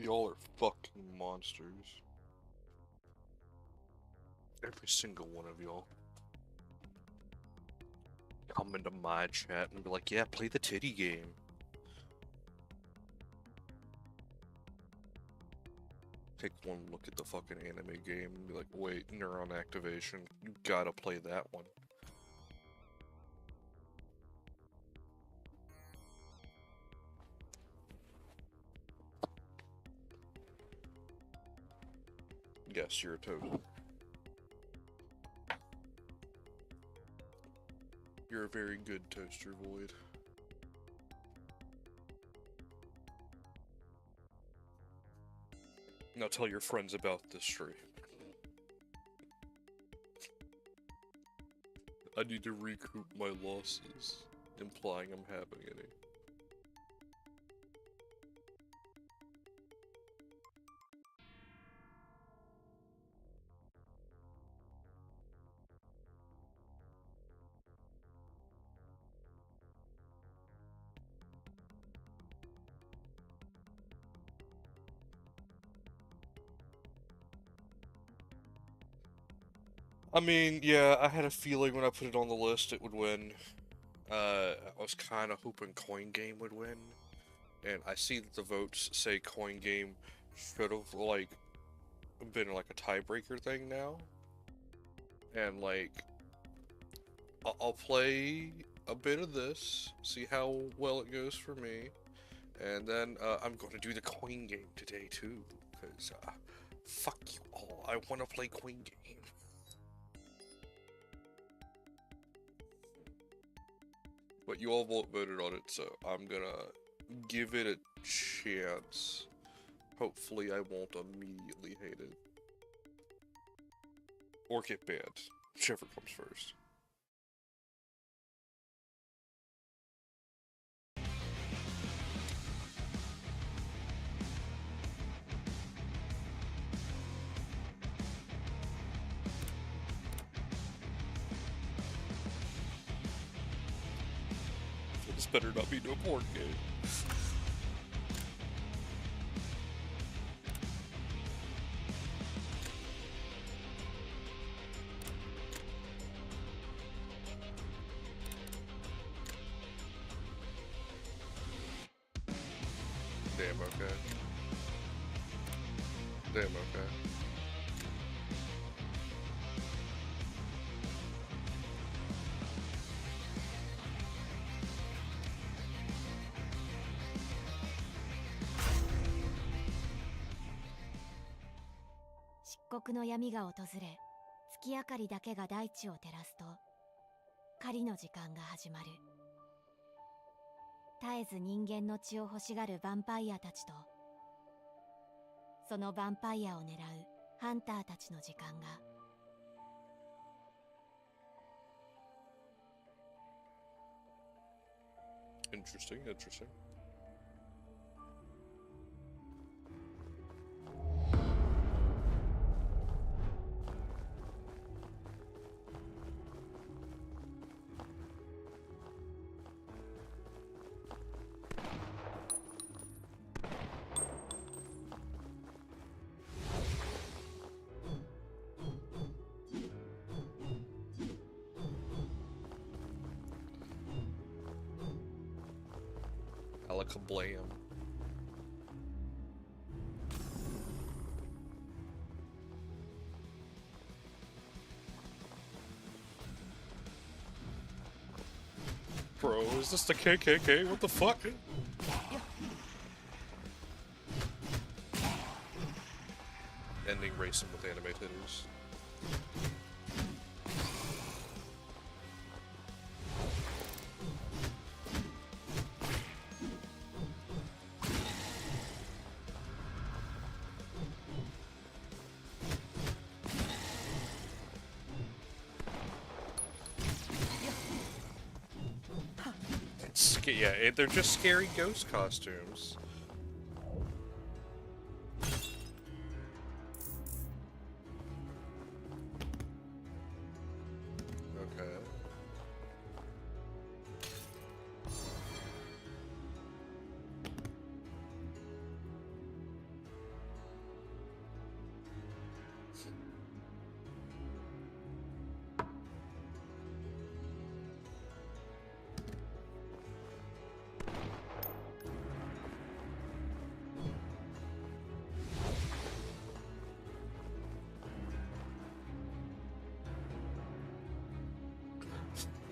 Y'all are fucking monsters. Every single one of y'all. Come into my chat and be like, yeah, play the titty game. Take one look at the fucking anime game and be like, wait, neuron activation. You gotta play that one. Yes, you're a toad. You're a very good toaster, Void. Now tell your friends about this tree. I need to recoup my losses, implying I'm having any. I mean, yeah, I had a feeling when I put it on the list it would win. I was kind of hoping Coin Game would win, and I see that the votes say Coin Game should have, like, been, like, a tiebreaker thing now. And, like, I'll play a bit of this, see how well it goes for me, and then I'm going to do the Coin Game today, too, because, fuck you all, I want to play Coin Game. But you all voted on it, so I'm gonna give it a chance. Hopefully I won't immediately hate it. Or get banned. Whichever comes first. This better not be no porn game. Damn, okay. Damn, okay.漆黒の闇が訪れ、月明かりだけが大地を照らすと、狩りの時間が始まる。絶えず人間の血を欲しがるヴァンパイアたちと、そのヴァンパイアを狙うハンターたちの時間が。Interesting, interesting. Alakablam. Bro, is this the KKK? What the fuck? Ending racing with anime hitters. Yeah, they're just scary ghost costumes. Okay.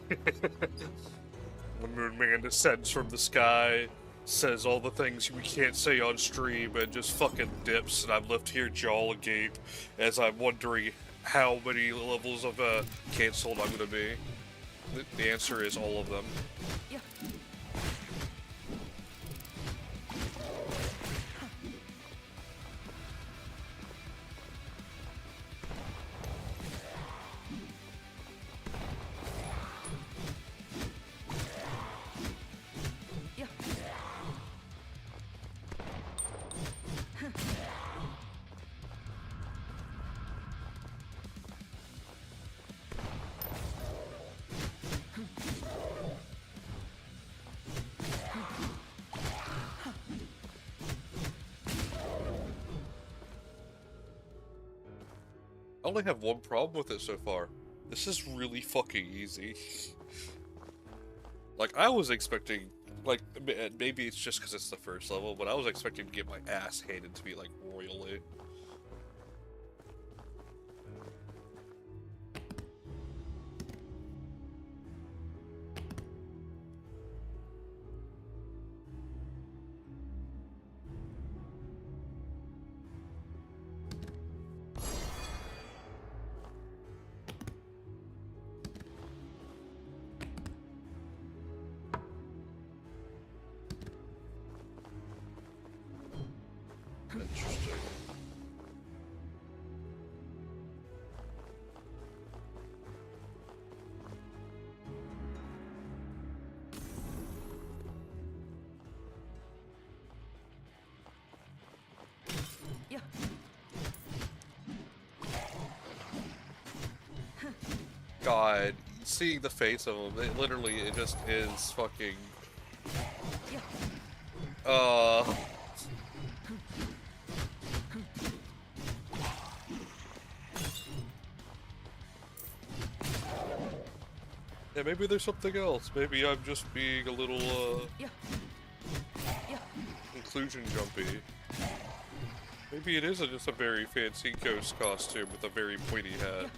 The Moon Man descends from the sky, says all the things we can't say on stream, and just fucking dips, and I'm left here jaw agape as I'm wondering how many levels of canceled I'm gonna be. The answer is all of them. Yeah. I only have one problem with it so far. This is really fucking easy. Like, I was expecting, like, maybe it's just because it's the first level, but I was expecting to get my ass handed to me, like, royally. Interesting. Yeah. God, seeing the face of him, it literally, it just is fucking... Yeah, maybe there's something else. Maybe I'm just being a little, inclusion jumpy. Maybe it is just a very fancy ghost costume with a very pointy hat.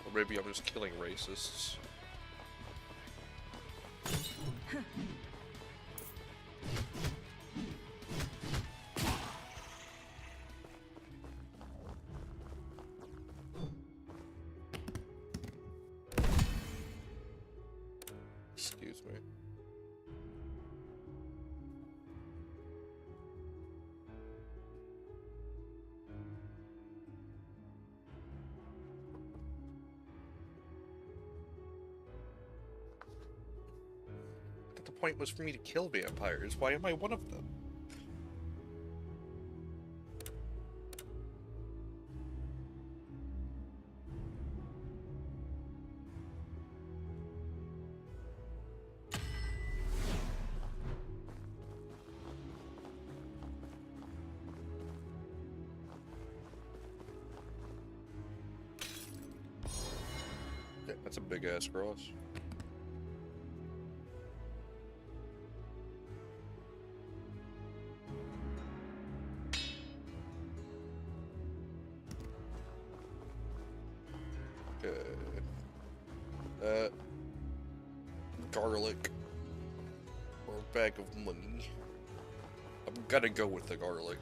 Or maybe I'm just killing racists. Excuse me. But the point was for me to kill vampires. Why am I one of them? Yeah, that's a big ass cross. Okay. Garlic. Or a bag of money. I'm gonna go with the garlic.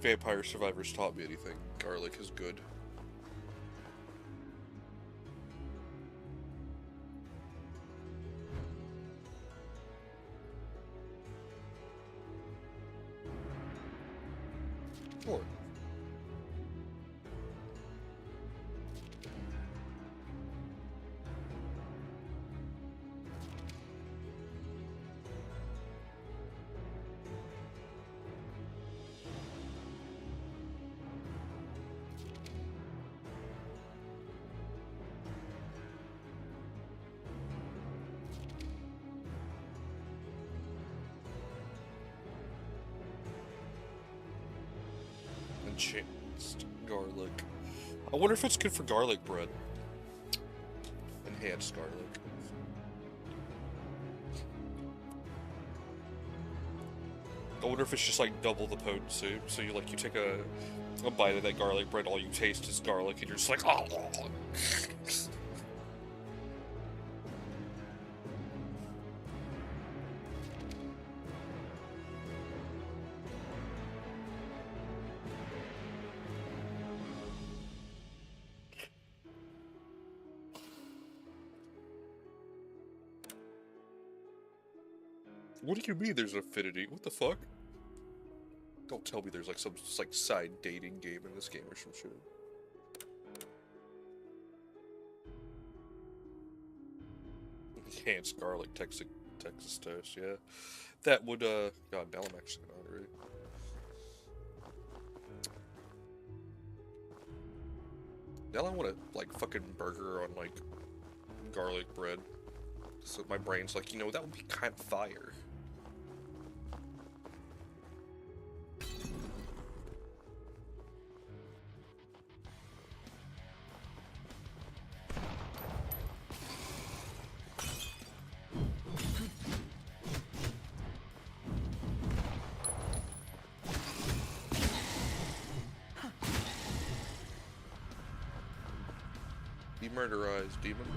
Vampire Survivors taught me anything. Garlic is good. Sure. Enhanced garlic. I wonder if it's good for garlic bread. Enhanced garlic. I wonder if it's just like double the potency. So you take a bite of that garlic bread, all you taste is garlic, and you're just like, oh. What do you mean there's an affinity? What the fuck? Don't tell me there's like some side dating game in this game or some shit. Enhanced garlic Texas toast, yeah. That would God, now I'm actually hungry. Now I want a fucking burger on garlic bread. So my brain's like, that would be kind of fire. Demurderized demons.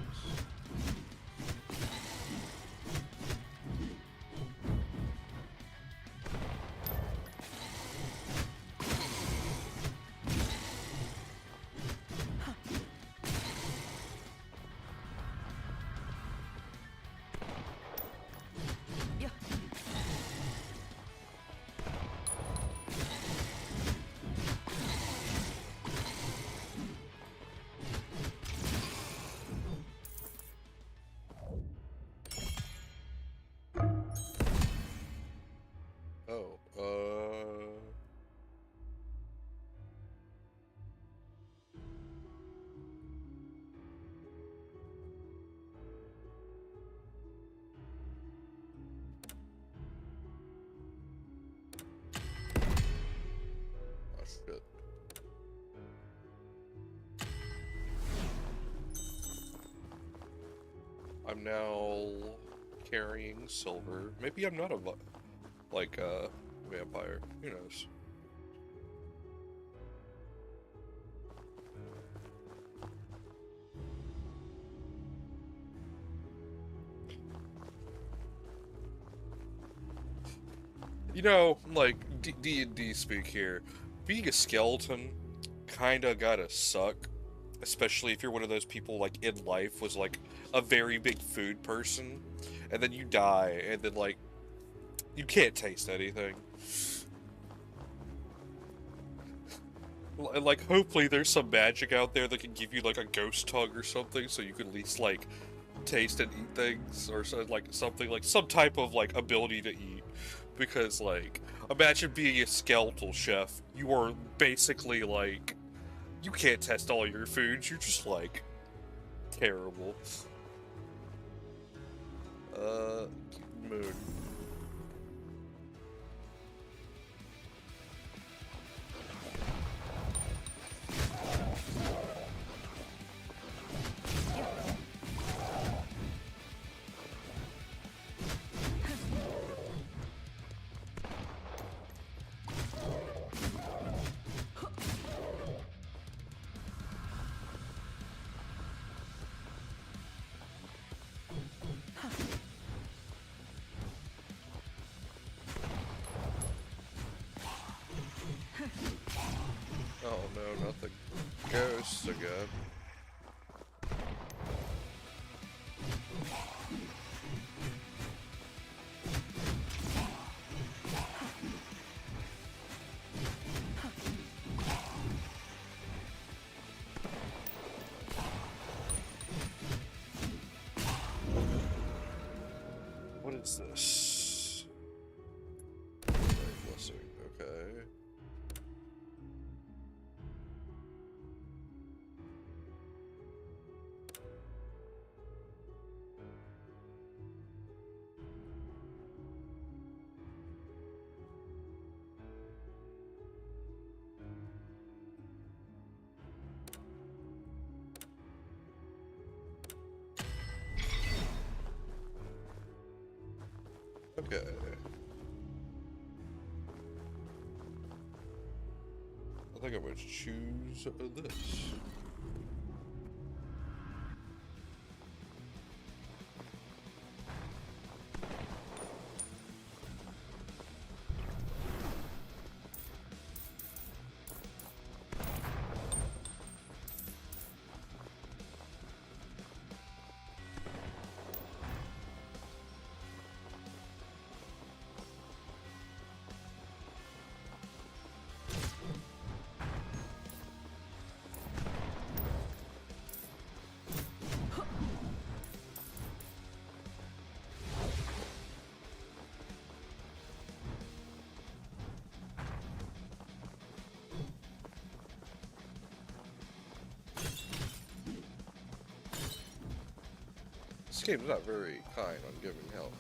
Shit. I'm now carrying silver. Maybe I'm not a vampire. Who knows? D&D speak here. Being a skeleton kinda gotta suck. Especially if you're one of those people, in life, was, a very big food person. And then you die, and then, you can't taste anything. And, hopefully there's some magic out there that can give you, a ghost tongue or something, so you can at least, taste and eat things, or something, some type of, ability to eat. Because, imagine being a skeletal chef. You are basically, you can't test all your foods, you're just, terrible. Moon. Oh no, not the ghosts again. What is this? Blessing, okay. Okay. I think I'm going to choose this. This game's not very kind on giving health.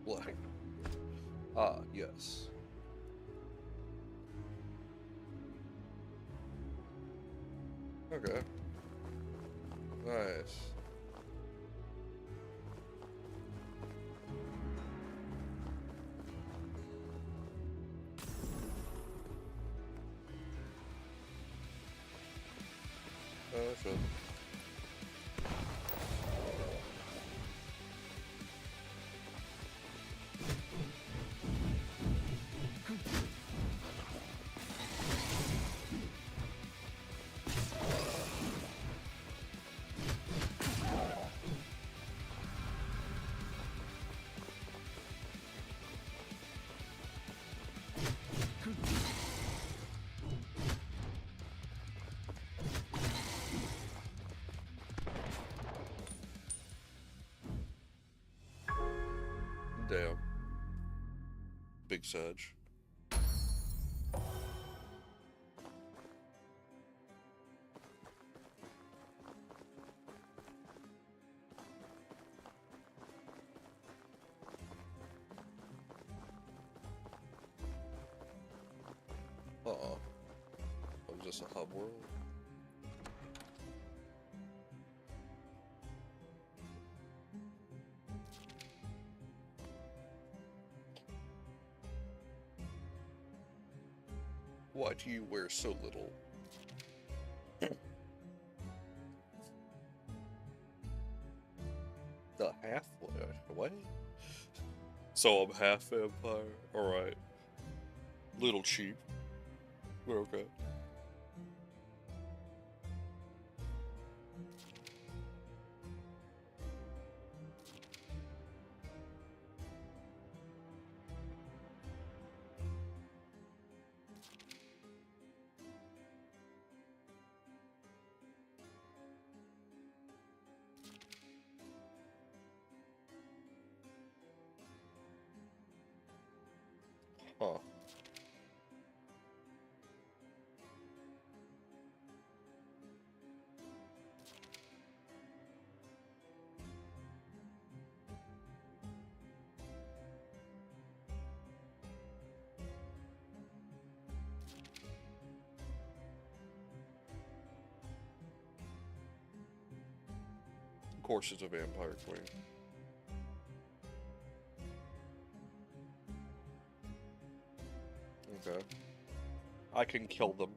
Like, ah, yes. Okay. Nice. Sure. Damn. Big Sedge. Uh-oh. Was this a hub world? Why do you wear so little? The halfway? What? So I'm half vampire? Alright. Little cheap. But okay. Huh. Of course it's a vampire queen. Okay. I can kill them.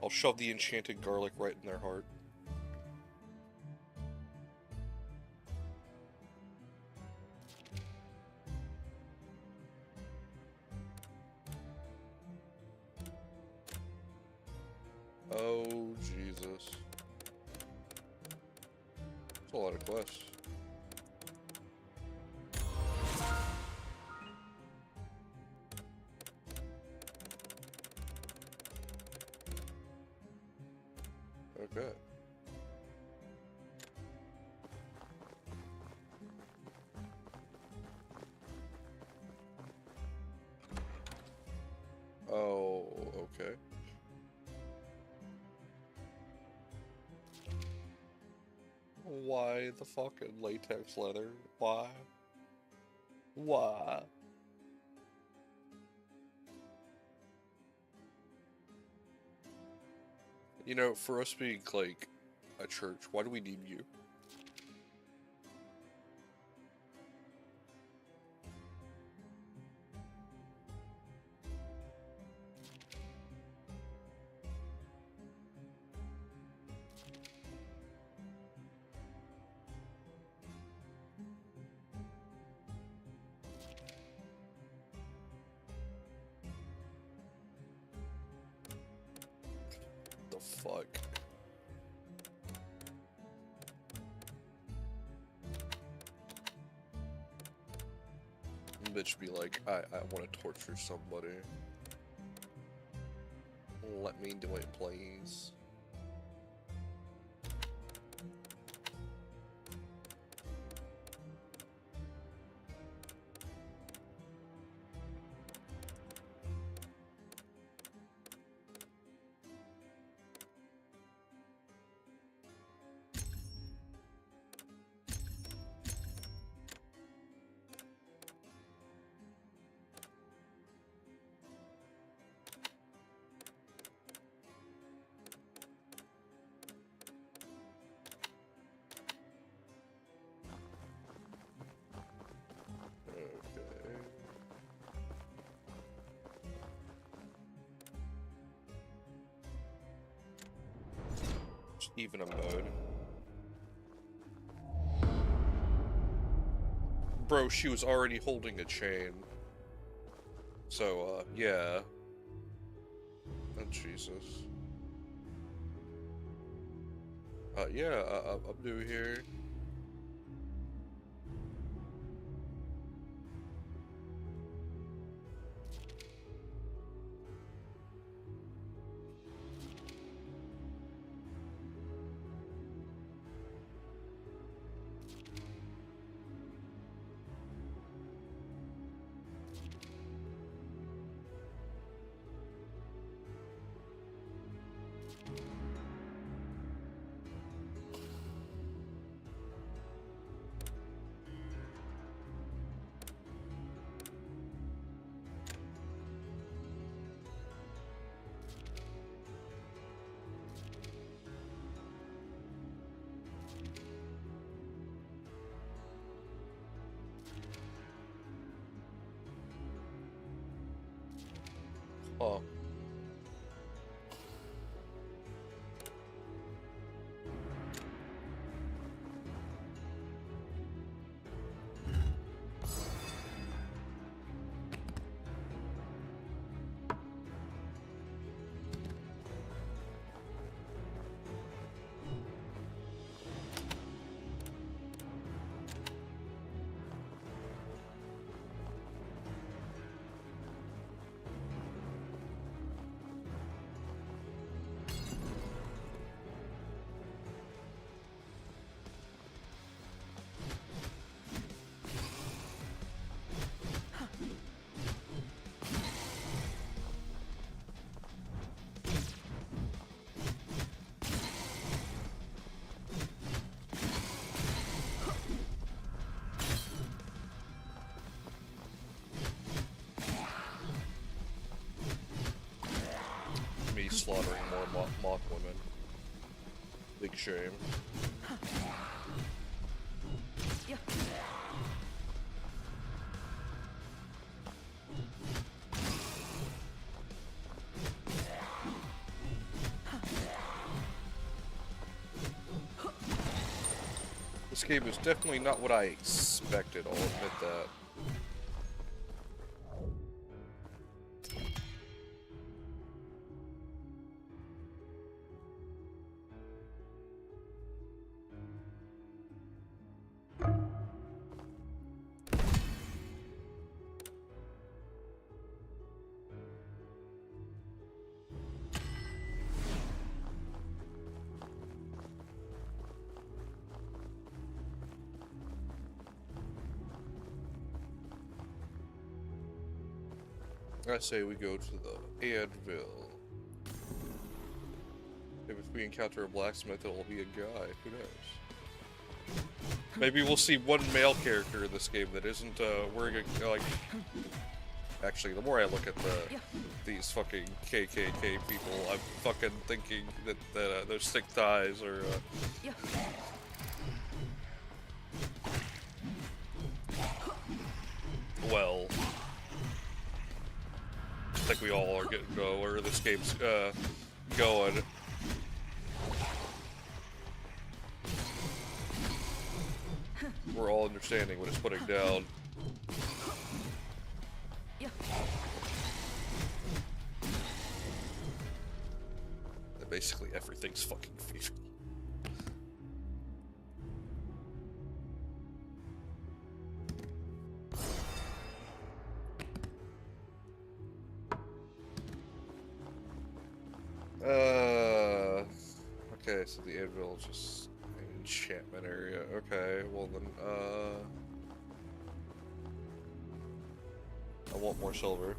I'll shove the enchanted garlic right in their heart. Oh, Jesus. That's a lot of quests. Okay. Oh, okay. Why the fucking latex leather? Why? Why? You know, for us being like a church, why do we need you? The fuck? Bitch be like, I want to torture somebody. Let me do it, please. Even a mode. Bro, she was already holding a chain. So, yeah. Oh, Jesus. Yeah, I'm new here. Oh. Me slaughtering more mock women. Big shame. Yeah. This game is definitely not what I expected, I'll admit that. I say we go to the anvil. If we encounter a blacksmith, it'll be a guy. Who knows? Maybe we'll see one male character in this game that isn't wearing a like. Actually, the more I look at these fucking KKK people, I'm fucking thinking that those thick ties are. Well, I think we all are getting to where this game's going. We're all understanding what it's putting down. And basically everything's fucking FIFA. Okay, so the anvil is just an enchantment area. Okay, well then, I want more silver.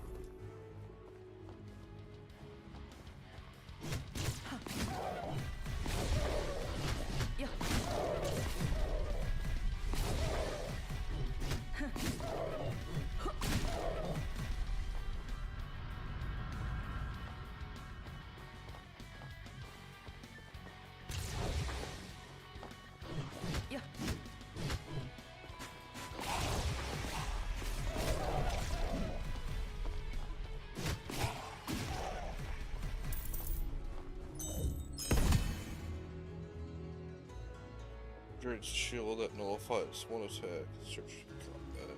Drains shield that nullifies one attack. Search combat.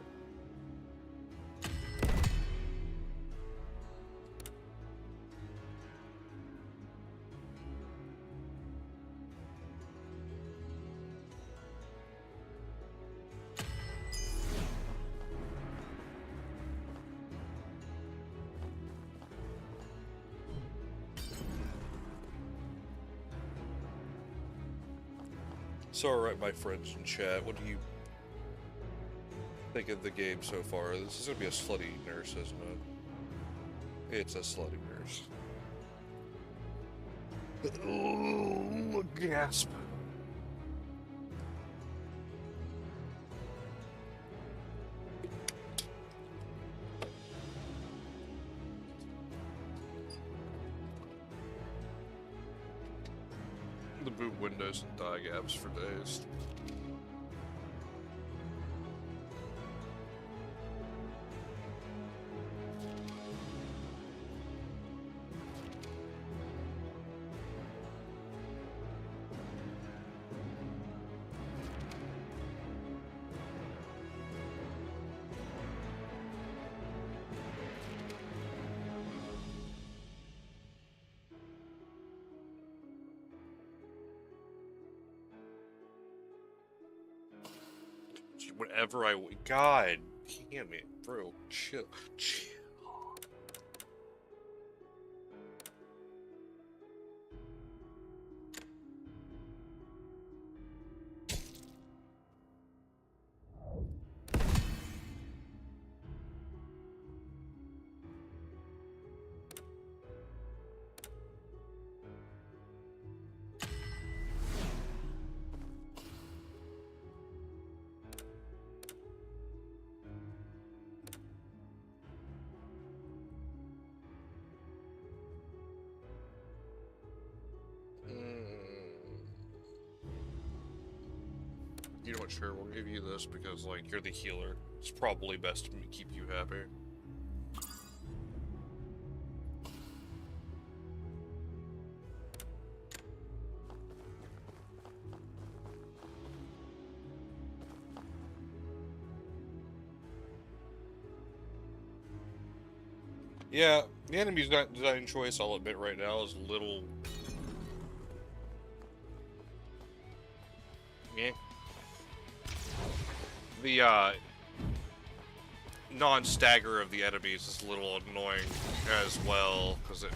So, alright, my friends in chat, what do you think of the game so far? This is gonna be a slutty nurse, isn't it? It's a slutty nurse. Oh, gasp. The boot windows and die gaps for days. Whenever God damn it, bro, chill. You know what, sure, we'll give you this because, like, you're the healer. It's probably best to keep you happy. Yeah, the enemy's design choice, I'll admit right now, is a little... yeah. The, non-stagger of the enemies is a little annoying as well, because it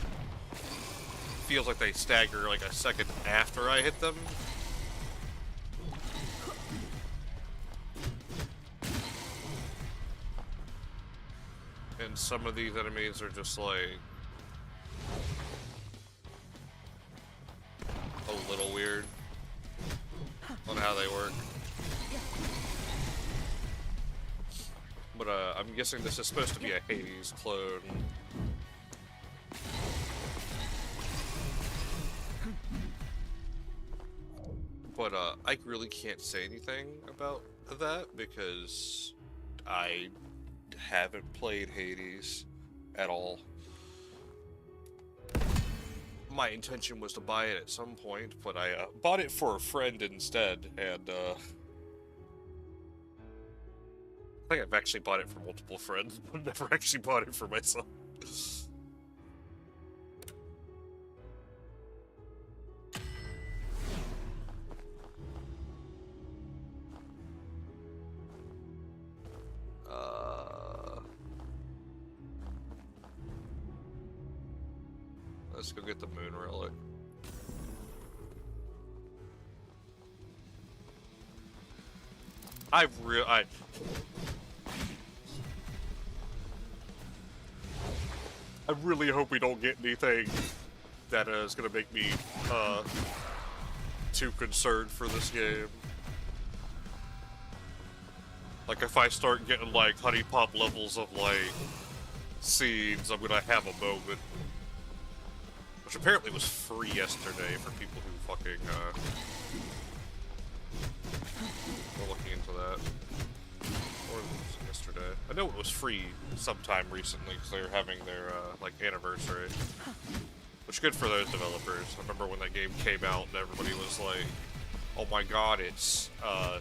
feels like they stagger like a second after I hit them. And some of these enemies are just like a little weird on how they work. I'm guessing this is supposed to be a Hades clone. But I really can't say anything about that because I haven't played Hades at all. My intention was to buy it at some point, but I bought it for a friend instead, and I think I've actually bought it for multiple friends, but never actually bought it for myself. Let's go get the moon relic. I really hope we don't get anything that is gonna make me too concerned for this game. Like if I start getting like honey pop levels of like scenes, I'm gonna have a moment. Which apparently was free yesterday for people who fucking were looking into that. Or was it yesterday? I know it was free sometime recently because they were having their like anniversary. Which good for those developers. I remember when that game came out and everybody was like, "Oh my god, it's I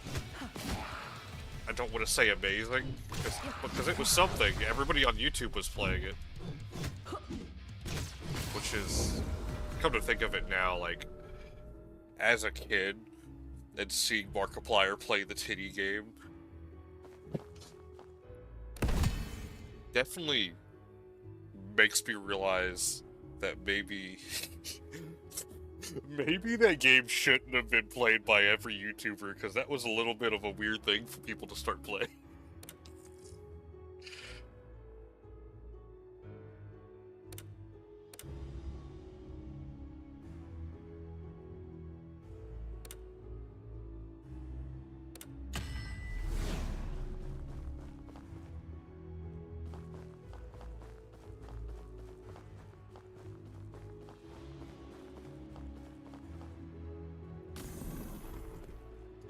don't want to say amazing because it was something. Everybody on YouTube was playing it." Which is, come to think of it now, like, as a kid, and seeing Markiplier play the titty game, definitely makes me realize that maybe, maybe that game shouldn't have been played by every YouTuber, because that was a little bit of a weird thing for people to start playing.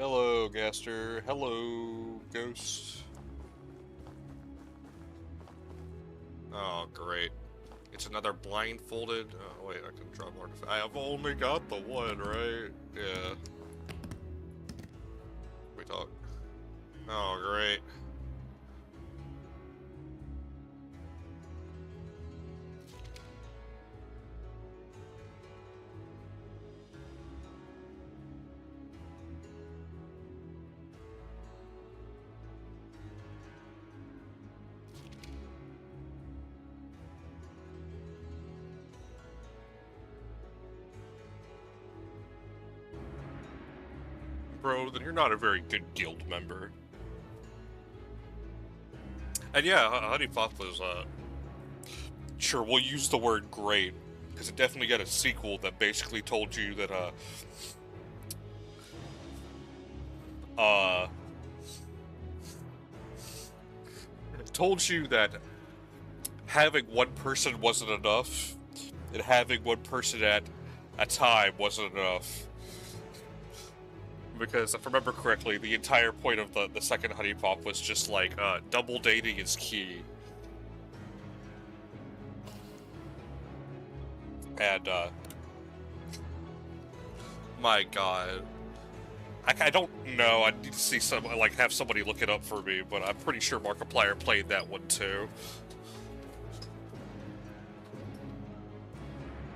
Hello, Gaster. Hello, Ghost. Oh, great. It's another blindfolded... Oh, wait, I can draw more. I have only got the one, right? Yeah. We talk. Oh, great. Bro, then you're not a very good guild member. And yeah, Honey Pop was, sure, we'll use the word great, because it definitely got a sequel that basically told you that, told you that having one person wasn't enough, and having one person at a time wasn't enough. Because if I remember correctly, the entire point of the second Honey Pop was just like, double dating is key. And, my god. I don't know, I need to see like, have somebody look it up for me, but I'm pretty sure Markiplier played that one too.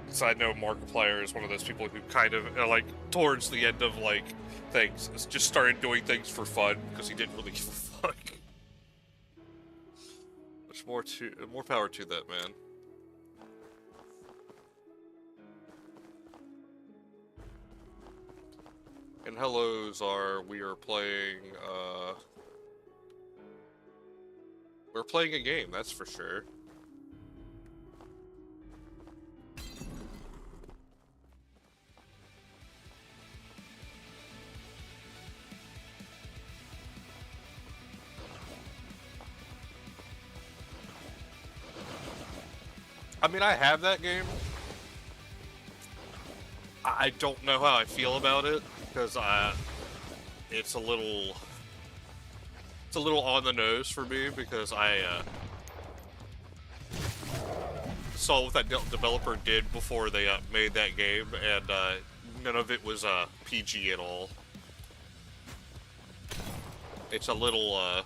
Because I know Markiplier is one of those people who kind of, like, towards the end of, like, things, just started doing things for fun, because he didn't really give a fuck. There's more power to that, man. And hellos are, we're playing a game, that's for sure. I mean, I have that game. I don't know how I feel about it because it's a little on the nose for me because I saw what that developer did before they made that game, and none of it was PG at all. It's a little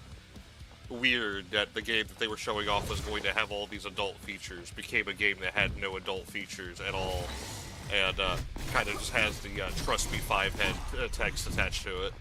weird that the game that they were showing off was going to have all these adult features became a game that had no adult features at all, and kind of just has the Trust Me 5 head text attached to it.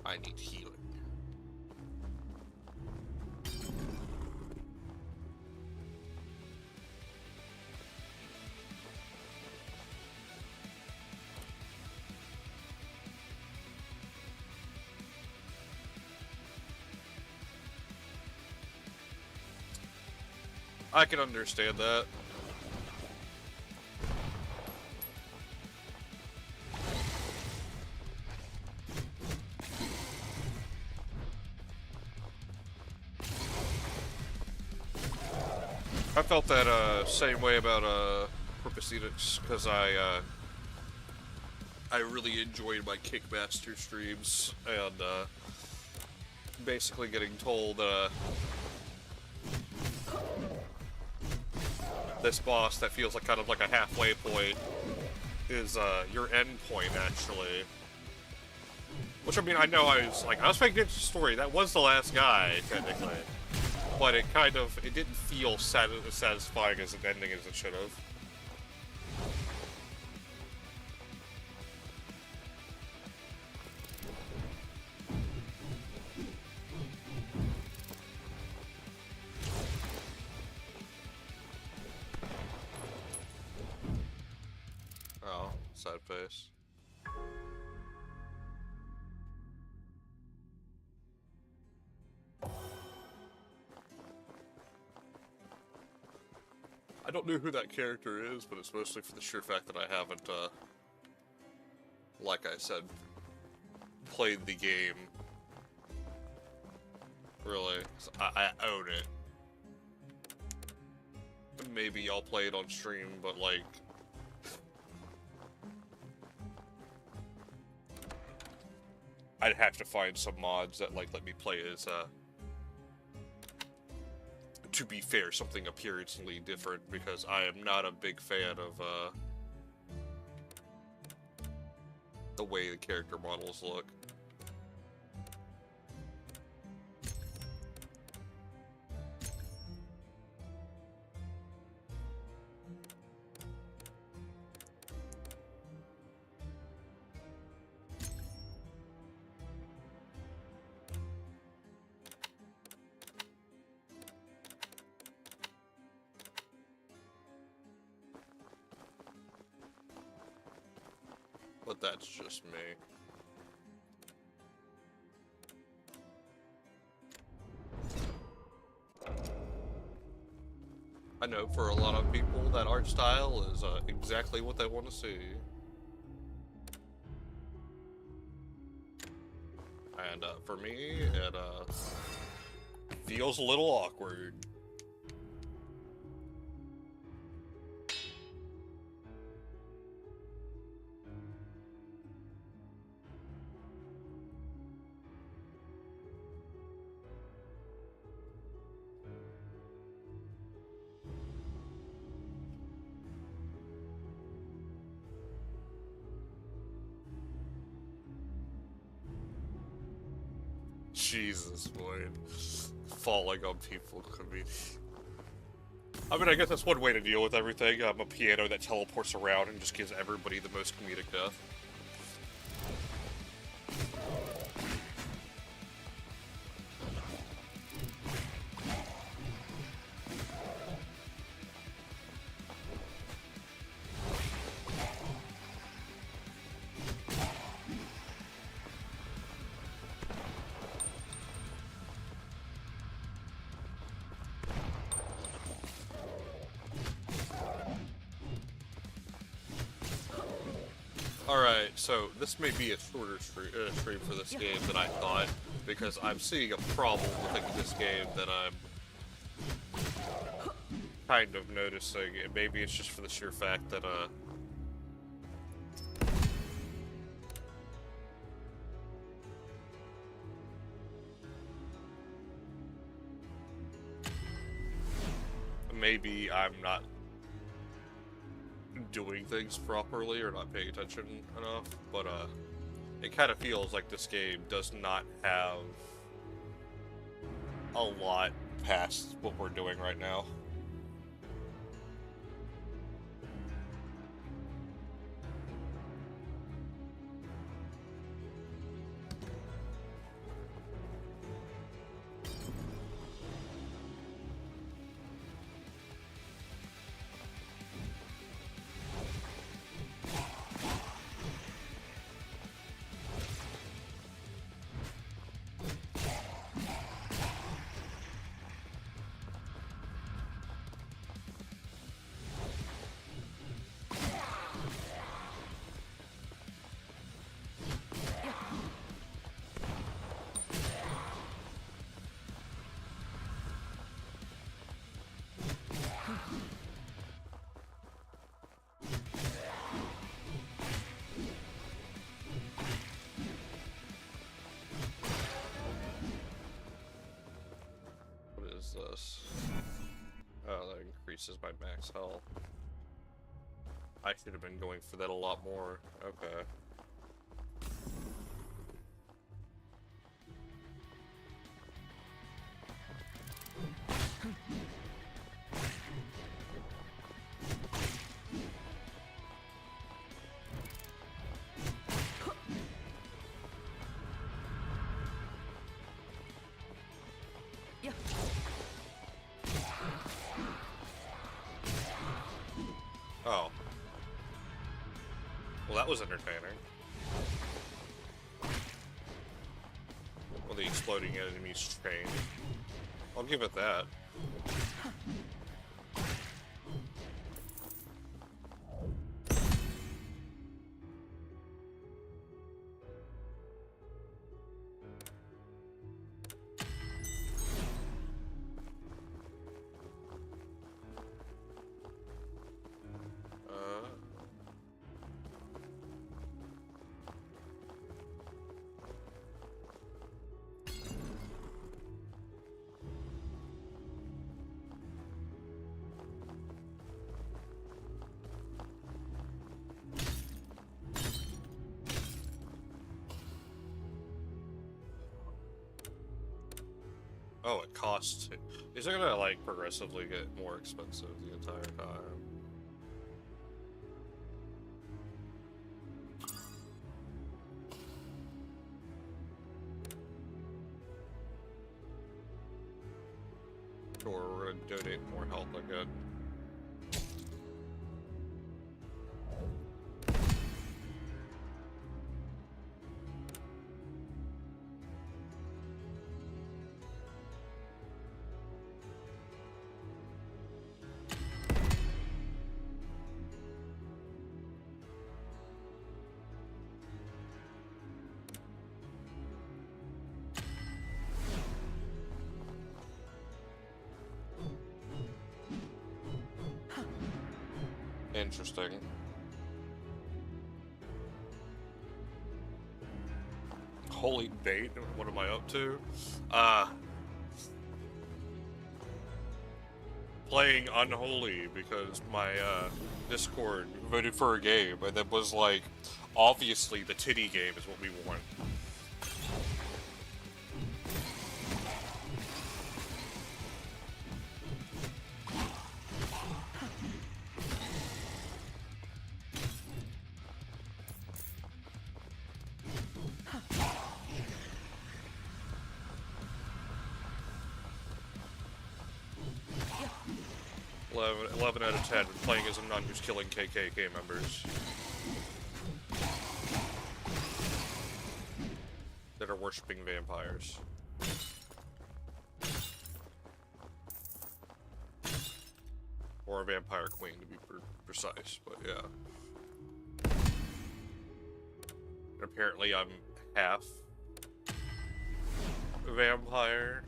I need healing. I can understand that. I felt that same way about Purpose Edicts because I really enjoyed my Kickmaster streams and basically getting told this boss that feels like kind of like a halfway point is your end point actually. Which I mean I know I was paying attention to the story. That was the last guy technically. But it didn't feel as satisfying as an ending as it should have. Oh, sad face. I don't know who that character is, but it's mostly for the sheer fact that I haven't, like I said, played the game. Really. I own it. Maybe I'll play it on stream, but like... I'd have to find some mods that, like, let me play as, to be fair, something appearancely different, because I am not a big fan of, the way the character models look. But that's just me. I know for a lot of people that art style is exactly what they want to see. And for me, it feels a little awkward. Jesus, boy. Falling on people could be... I mean, I guess that's one way to deal with everything. A piano that teleports around and just gives everybody the most comedic death. Alright, so this may be a shorter stream for this game than I thought, because I'm seeing a problem with this game that I'm kind of noticing, and maybe it's just for the sheer fact that, maybe I'm not doing things properly or not paying attention enough, but it kind of feels like this game does not have a lot past what we're doing right now. This? Oh, that increases my max health. I should have been going for that a lot more. Okay. Oh. Well, that was entertaining. Well, the exploding enemies chain. I'll give it that. Oh, it costs. Is it gonna like progressively get more expensive the entire time? Sure, we're gonna donate more health again. Interesting. Holy bait, what am I up to? Playing Unholy because my Discord voted for a game and that was like, obviously the titty game is what we want. 11 out of 10 when playing as a nun who's killing KKK members that are worshipping vampires. Or a vampire queen, to be precise, but yeah. And apparently I'm half vampire.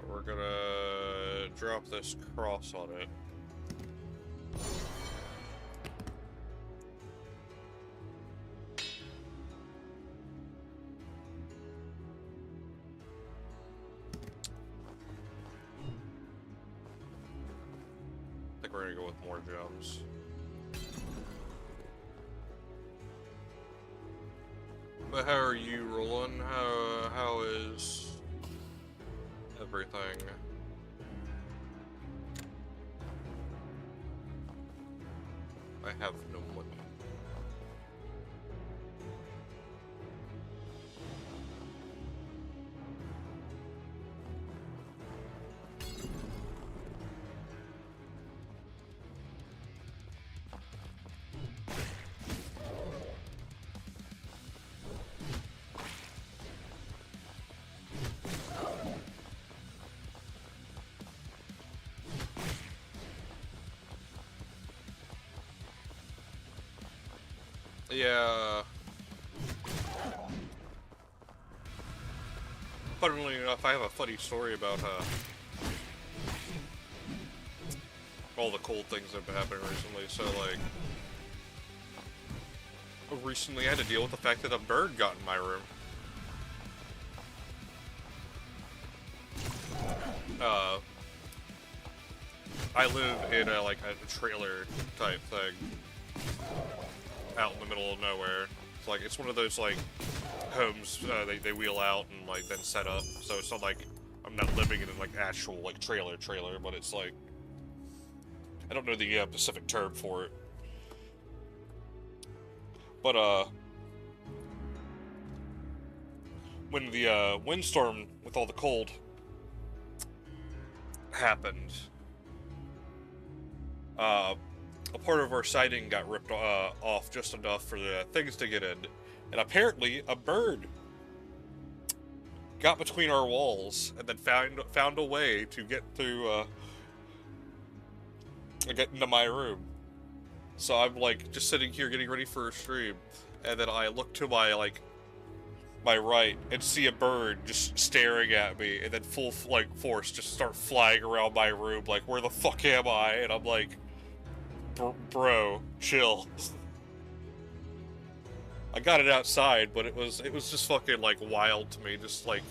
We're gonna drop this cross on it. I think we're gonna go with more gems. But how are you, Roland? How is everything? I have no money. Yeah. Funnily enough, I have a funny story about all the cool things that have been happening recently. So, like, recently I had to deal with the fact that a bird got in my room. I live in a trailer type thing out in the middle of nowhere. It's like, it's one of those like homes they wheel out and like then set up. So it's not like I'm not living in like actual like trailer, but it's like, I don't know the specific term for it. But when the windstorm with all the cold happened, a part of our siding got ripped off just enough for the things to get in, and apparently a bird got between our walls and then found a way to get through, get into my room. So I'm like just sitting here getting ready for a stream, and then I look to my my right and see a bird just staring at me, and then full force just start flying around my room like, where the fuck am I? And I'm like, bro, chill. I got it outside, but it was just fucking like wild to me, just like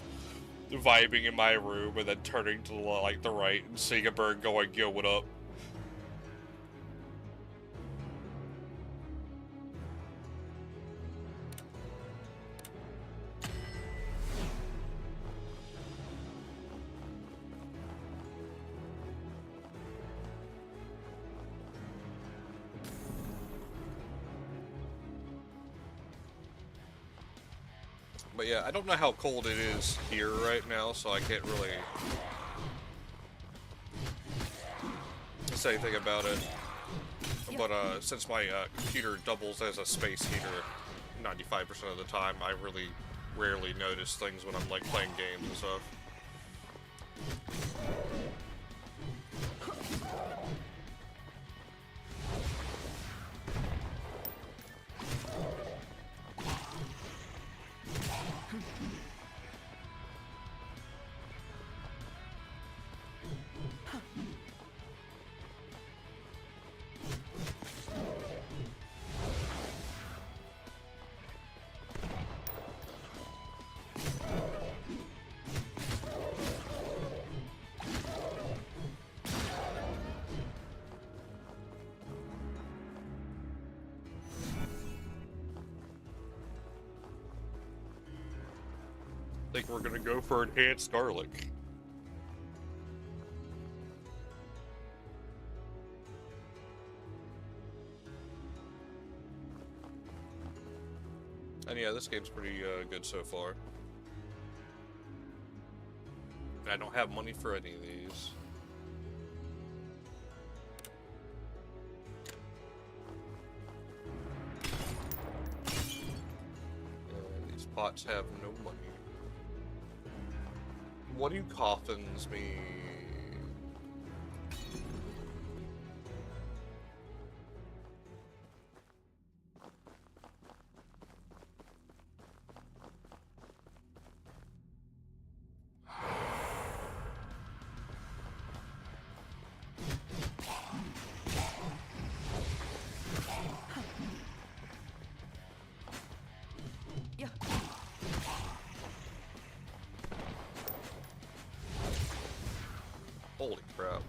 vibing in my room and then turning to the right and seeing a bird going, yo, what up? But yeah, I don't know how cold it is here right now, so I can't really say anything about it. But since my computer doubles as a space heater 95% of the time, I really rarely notice things when I'm like playing games and stuff. think we're gonna go for enhanced garlic. And yeah, this game's pretty good so far. I don't have money for any of these. And these pots have no money. What do coffins mean? Yeah. Holy crap.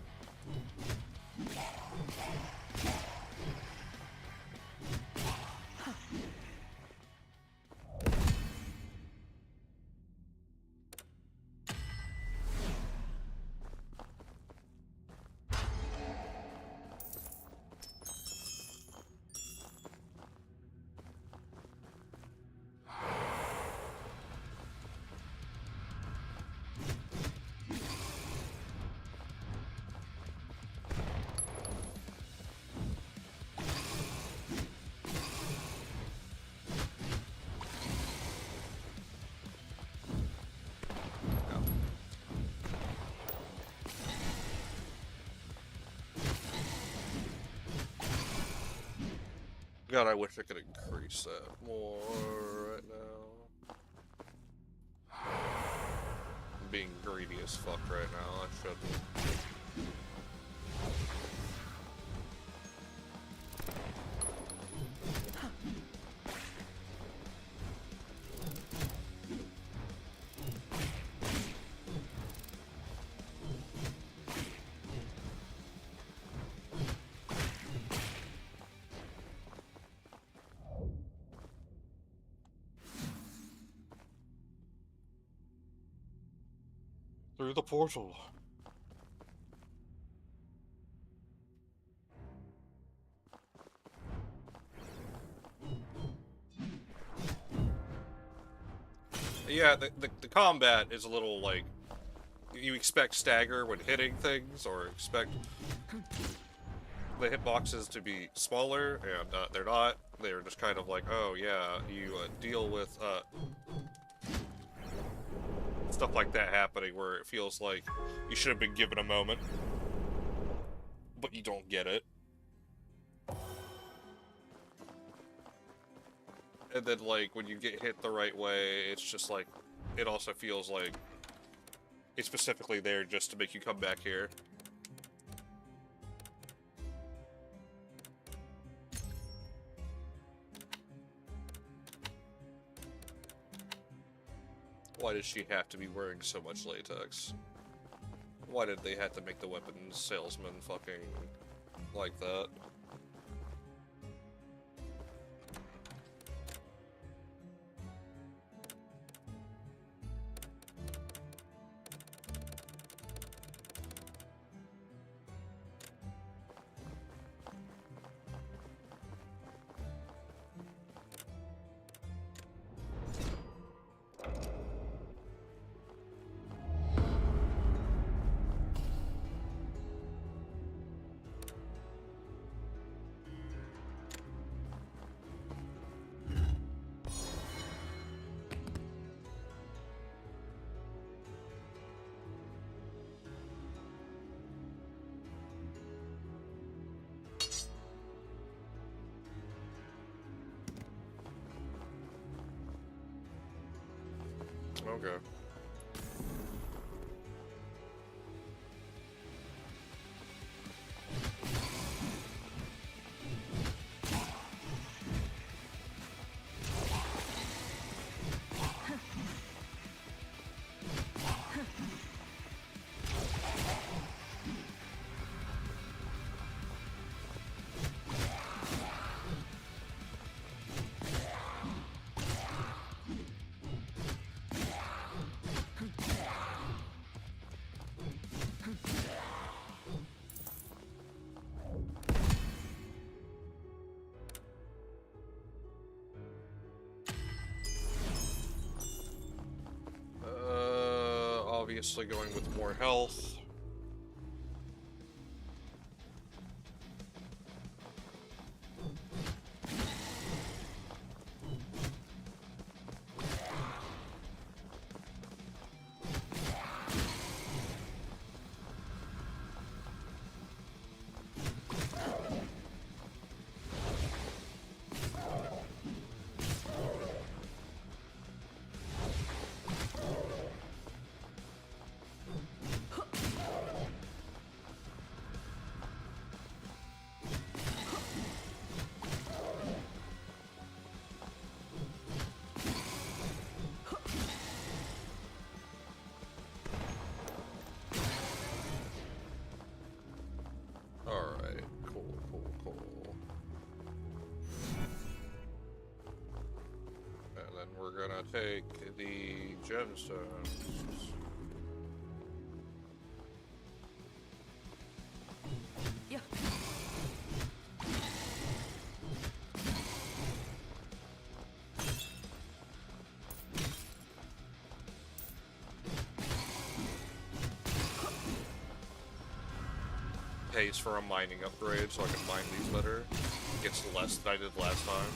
God, I wish I could increase that more right now. I'm being greedy as fuck right now, I shouldn't. Through the portal. Yeah, the combat is a little like you expect stagger when hitting things, or expect the hitboxes to be smaller, and they're not. They're just kind of like, oh yeah, you deal with stuff like that happening where it feels like you should have been given a moment, but you don't get it. And then, like, when you get hit the right way, it's just like, it also feels like it's specifically there just to make you come back here. Why does she have to be wearing so much latex? Why did they have to make the weapons salesman fucking like that? Okay. obviously going with more health. Alright, cool. And then we're gonna take the gemstones. Yeah. Pays for a mining upgrade so I can mine these better. Gets less than I did last time.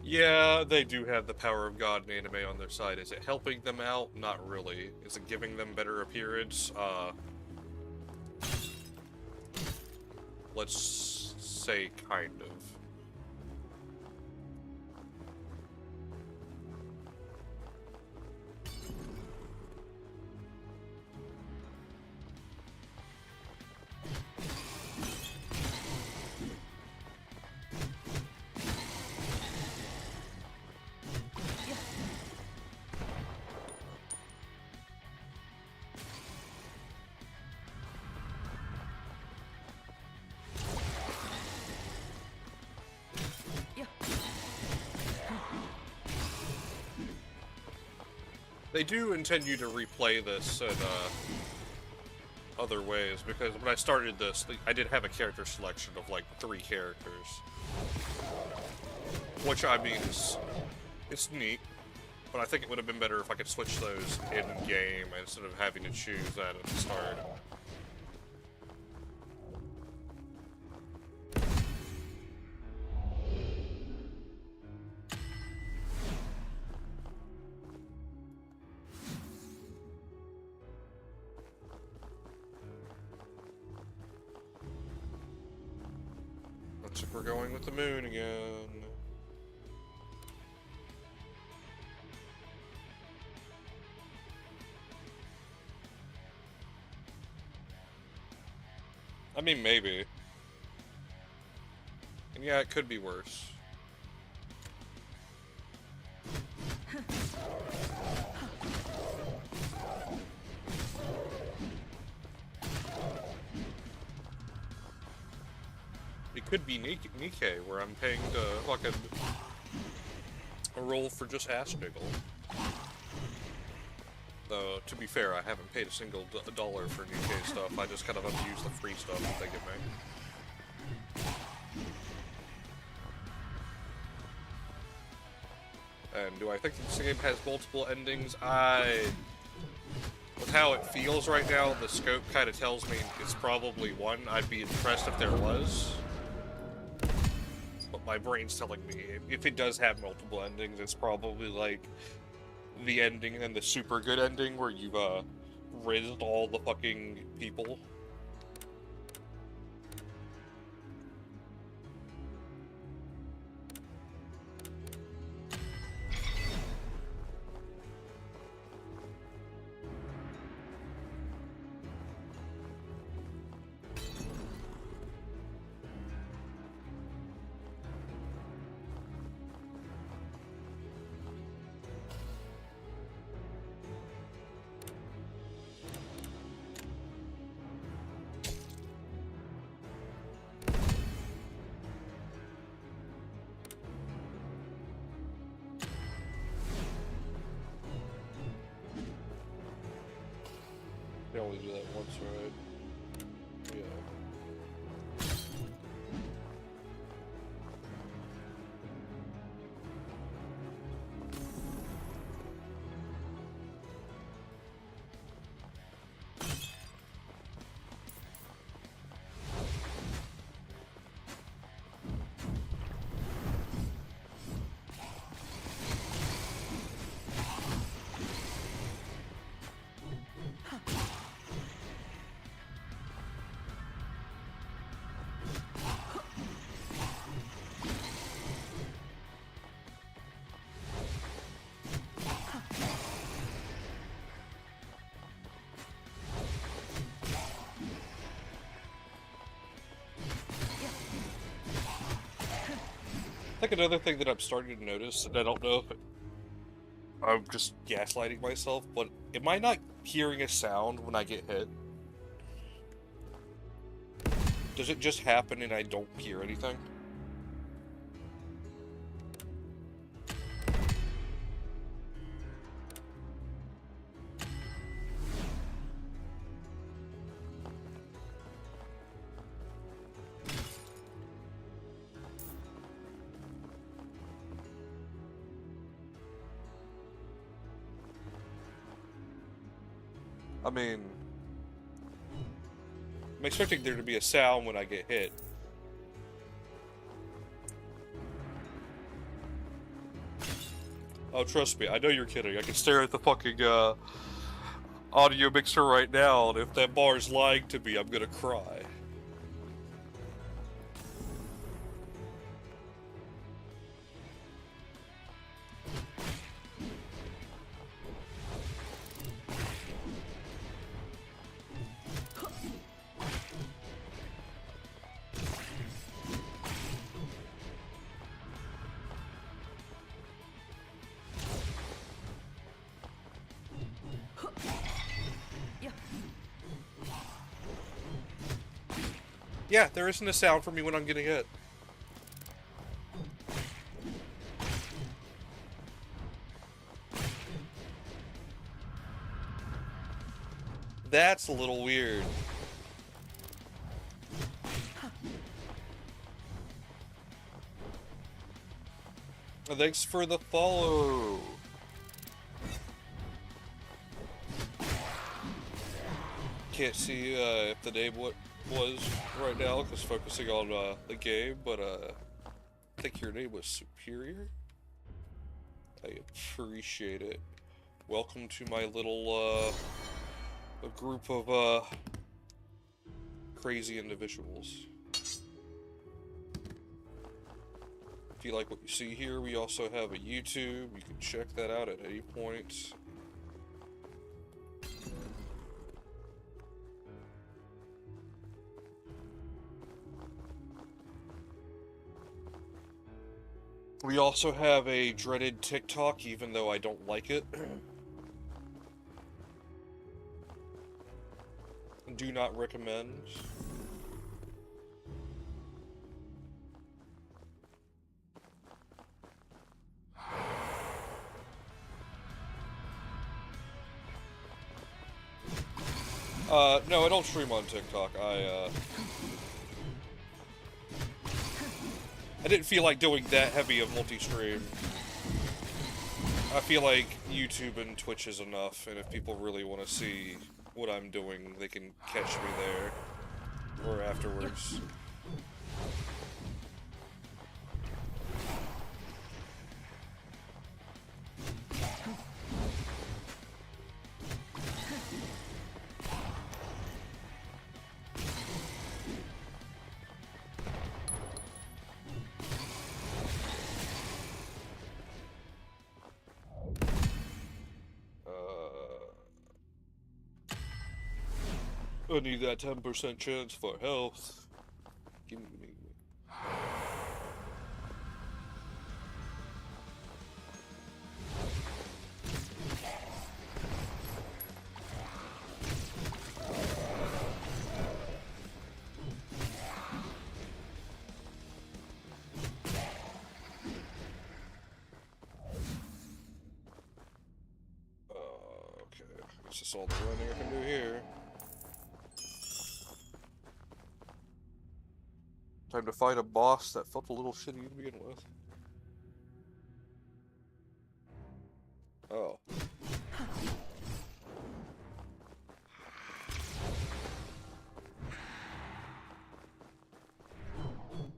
Yeah, they do have the power of God and anime on their side. Is it helping them out? Not really. Is it giving them better appearance? Let's say kind of. They do intend you to replay this in other ways, because when I started this, I did have a character selection of like 3 characters. Which, I mean, it's neat, but I think it would have been better if I could switch those in-game instead of having to choose that at the start. Looks like we're going with the moon again. I mean, maybe. And yeah, it could be worse. It could be Nikkei, where I'm paying to fucking a roll for just ass jiggle. Though, to be fair, I haven't paid a single dollar for Nikkei stuff. I just kind of abuse the free stuff that they give me. And do I think this game has multiple endings? With how it feels right now, the scope kind of tells me it's probably one. I'd be impressed if there was. But my brain's telling me if it does have multiple endings, it's probably like the ending and the super good ending where you've rizzed all the fucking people. They only do that once, right? Yeah. I think another thing that I'm starting to notice, and I don't know if I'm just gaslighting myself, but am I not hearing a sound when I get hit? Does it just happen and I don't hear anything? I mean, I'm expecting there to be a sound when I get hit. Oh, trust me, I know you're kidding. I can stare at the fucking audio mixer right now, and if that bar's lying to me, I'm gonna cry. Yeah, there isn't a sound for me when I'm getting hit. That's a little weird. Thanks for the follow. Can't see if the name was right now because focusing on the game, but I think your name was Superior. I appreciate it. Welcome to my little a group of crazy individuals. If you like what you see here, we also have a YouTube. You can check that out at any point. We also have a dreaded TikTok, even though I don't like it. Do not recommend. No, I don't stream on TikTok. I didn't feel like doing that heavy of multi-stream. I feel like YouTube and Twitch is enough, and if people really want to see what I'm doing, they can catch me there or afterwards. I need that 10% chance for health. Give me. Okay. This is all the running I can do here. Time to fight a boss that felt a little shitty to begin with. Oh.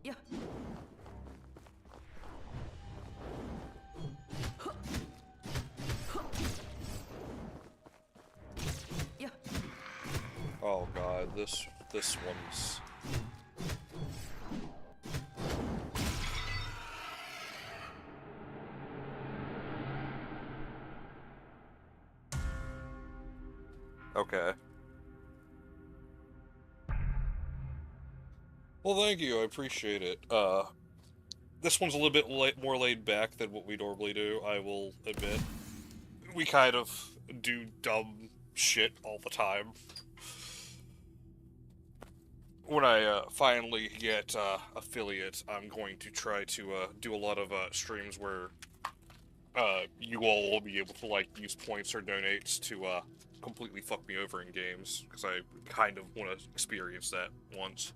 Yeah. Yeah. Oh god, this one's... Okay. Well, thank you, I appreciate it. This one's a little bit more laid back than what we normally do, I will admit. We kind of do dumb shit all the time. When I finally get affiliate, I'm going to try to do a lot of streams where you all will be able to like use points or donates to completely fuck me over in games, because I kind of want to experience that once.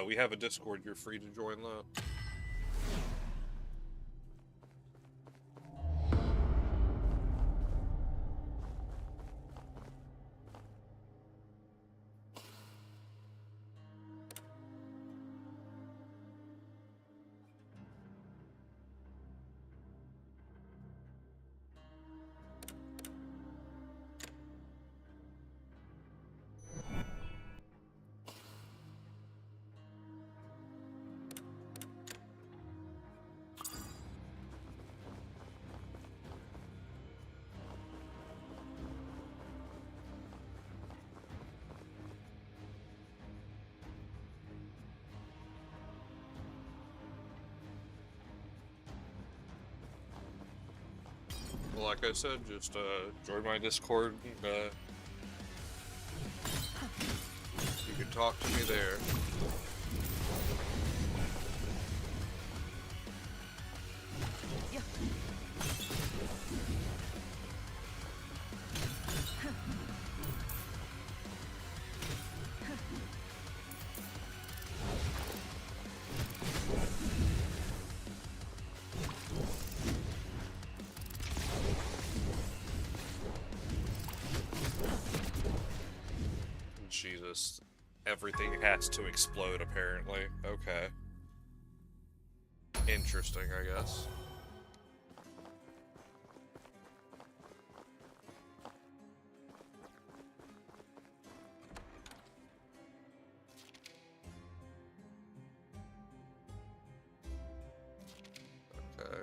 We have a Discord, you're free to join that. Well, like I said, just join my Discord. And, you can talk to me there. Yeah. Jesus. Everything has to explode, apparently. Okay. Interesting, I guess. Okay.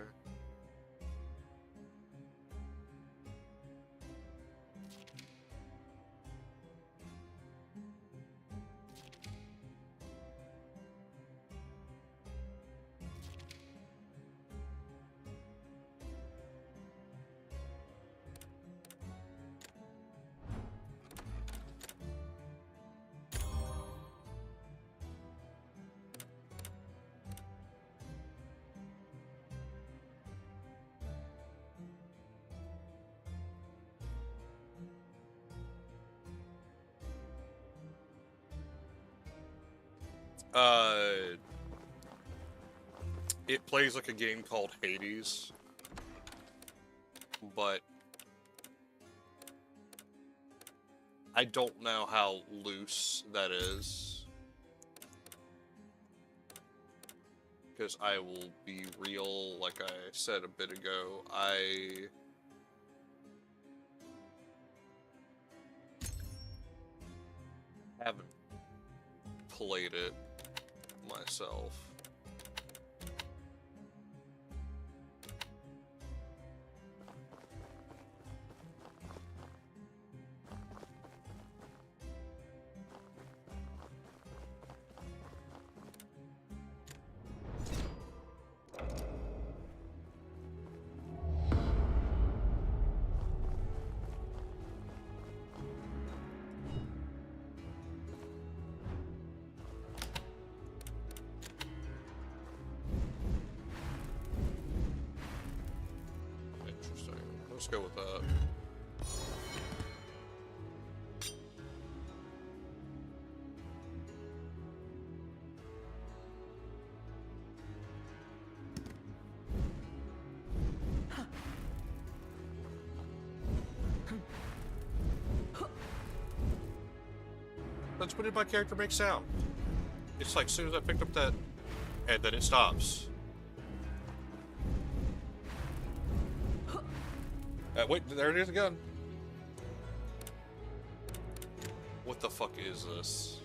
It plays like a game called Hades, but I don't know how loose that is. Because I will be real, like I said a bit ago, I haven't played it myself. go with that. That's when did my character make sound? It's like as soon as I picked up that, and then it stops. Wait, there it is again. What the fuck is this?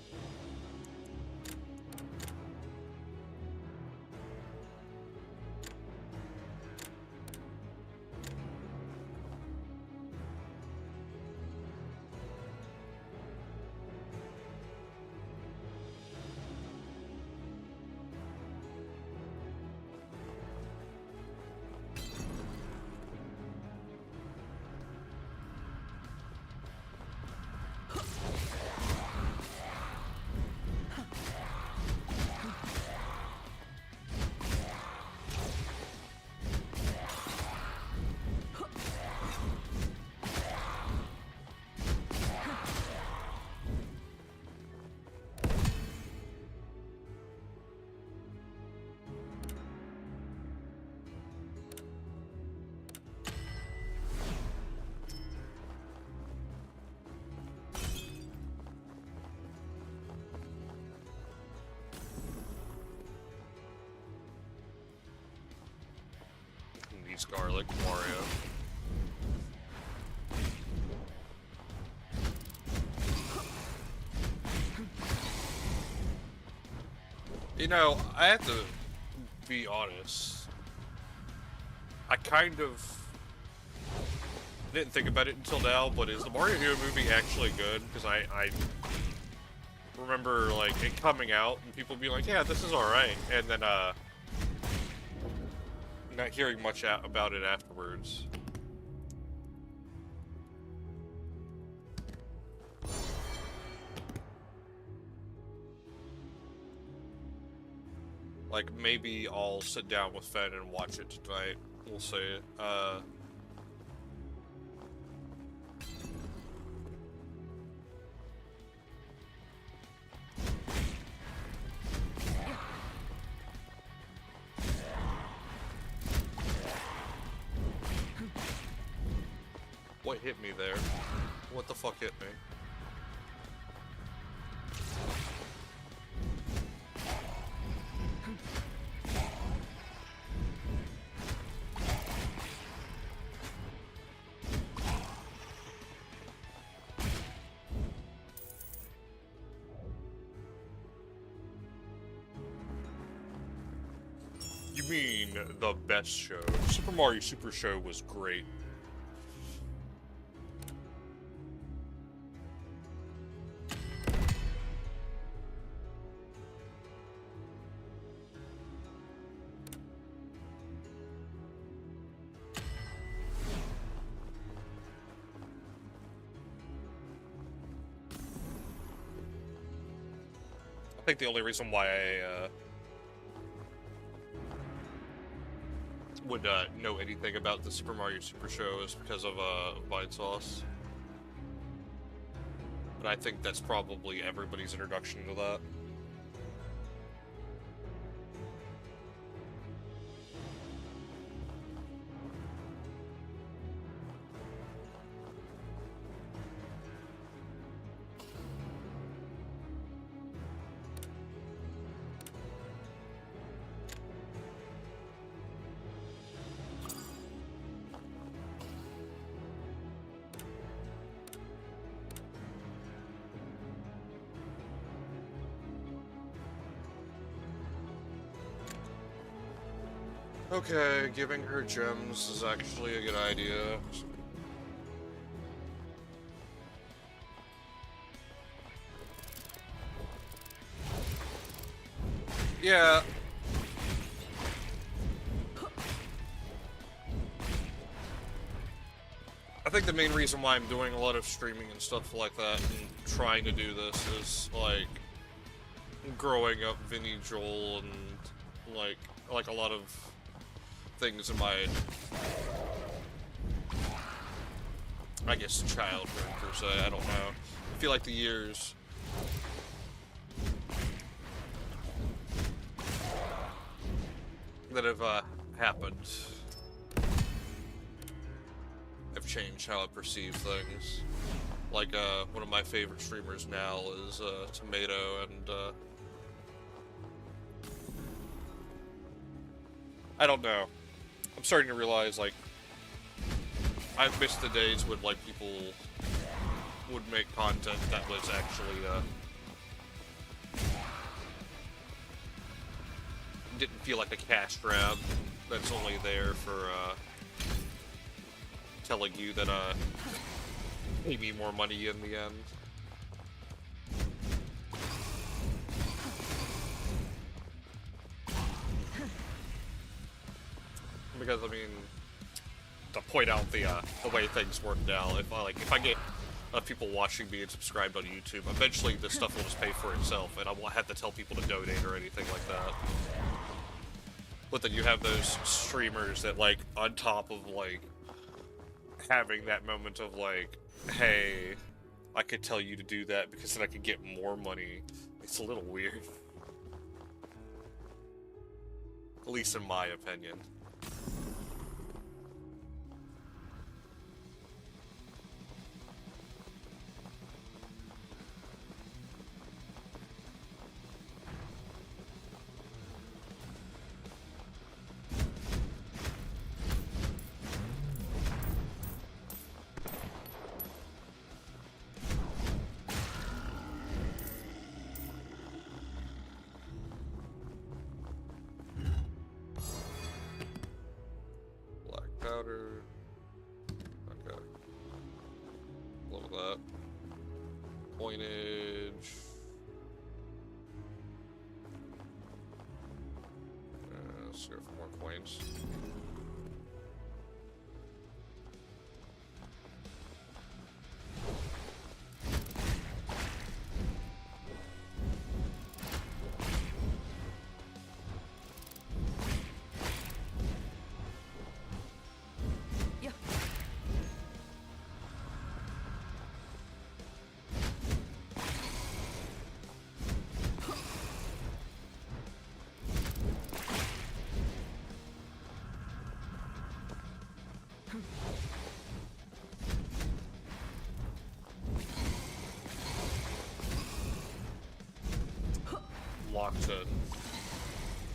Needs garlic, Mario. You know, I have to be honest. I kind of didn't think about it until now, but is the Mario movie actually good? Because I remember, like, it coming out and people being like, yeah, this is alright. And then, not hearing much about it afterwards. Like, maybe I'll sit down with Fen and watch it tonight. We'll see. What hit me there? What the fuck hit me? You mean the best show? Super Mario Super Show was great. I think the only reason why I would know anything about the Super Mario Super Show is because of Vine Sauce. But I think that's probably everybody's introduction to that. Okay, giving her gems is actually a good idea. Yeah. I think the main reason why I'm doing a lot of streaming and stuff like that and trying to do this is, like, growing up Vinny Joel and, like a lot of things in my I guess childhood per se. I don't know. I feel like the years that have happened have changed how I perceive things. Like one of my favorite streamers now is Tomato, and I don't know. I'm starting to realize, like, I've missed the days when, like, people would make content that was actually, didn't feel like a cash grab that's only there for, telling you that, pay me more money in the end. Because, I mean, to point out the way things work now, if I get people watching me and subscribed on YouTube, eventually this stuff will just pay for itself, and I won't have to tell people to donate or anything like that. But then you have those streamers that, like, on top of, like, having that moment of, like, hey, I could tell you to do that because then I could get more money. It's a little weird. At least in my opinion. Powder. Okay. Level that. Coinage. Let's go for more coins. Locked in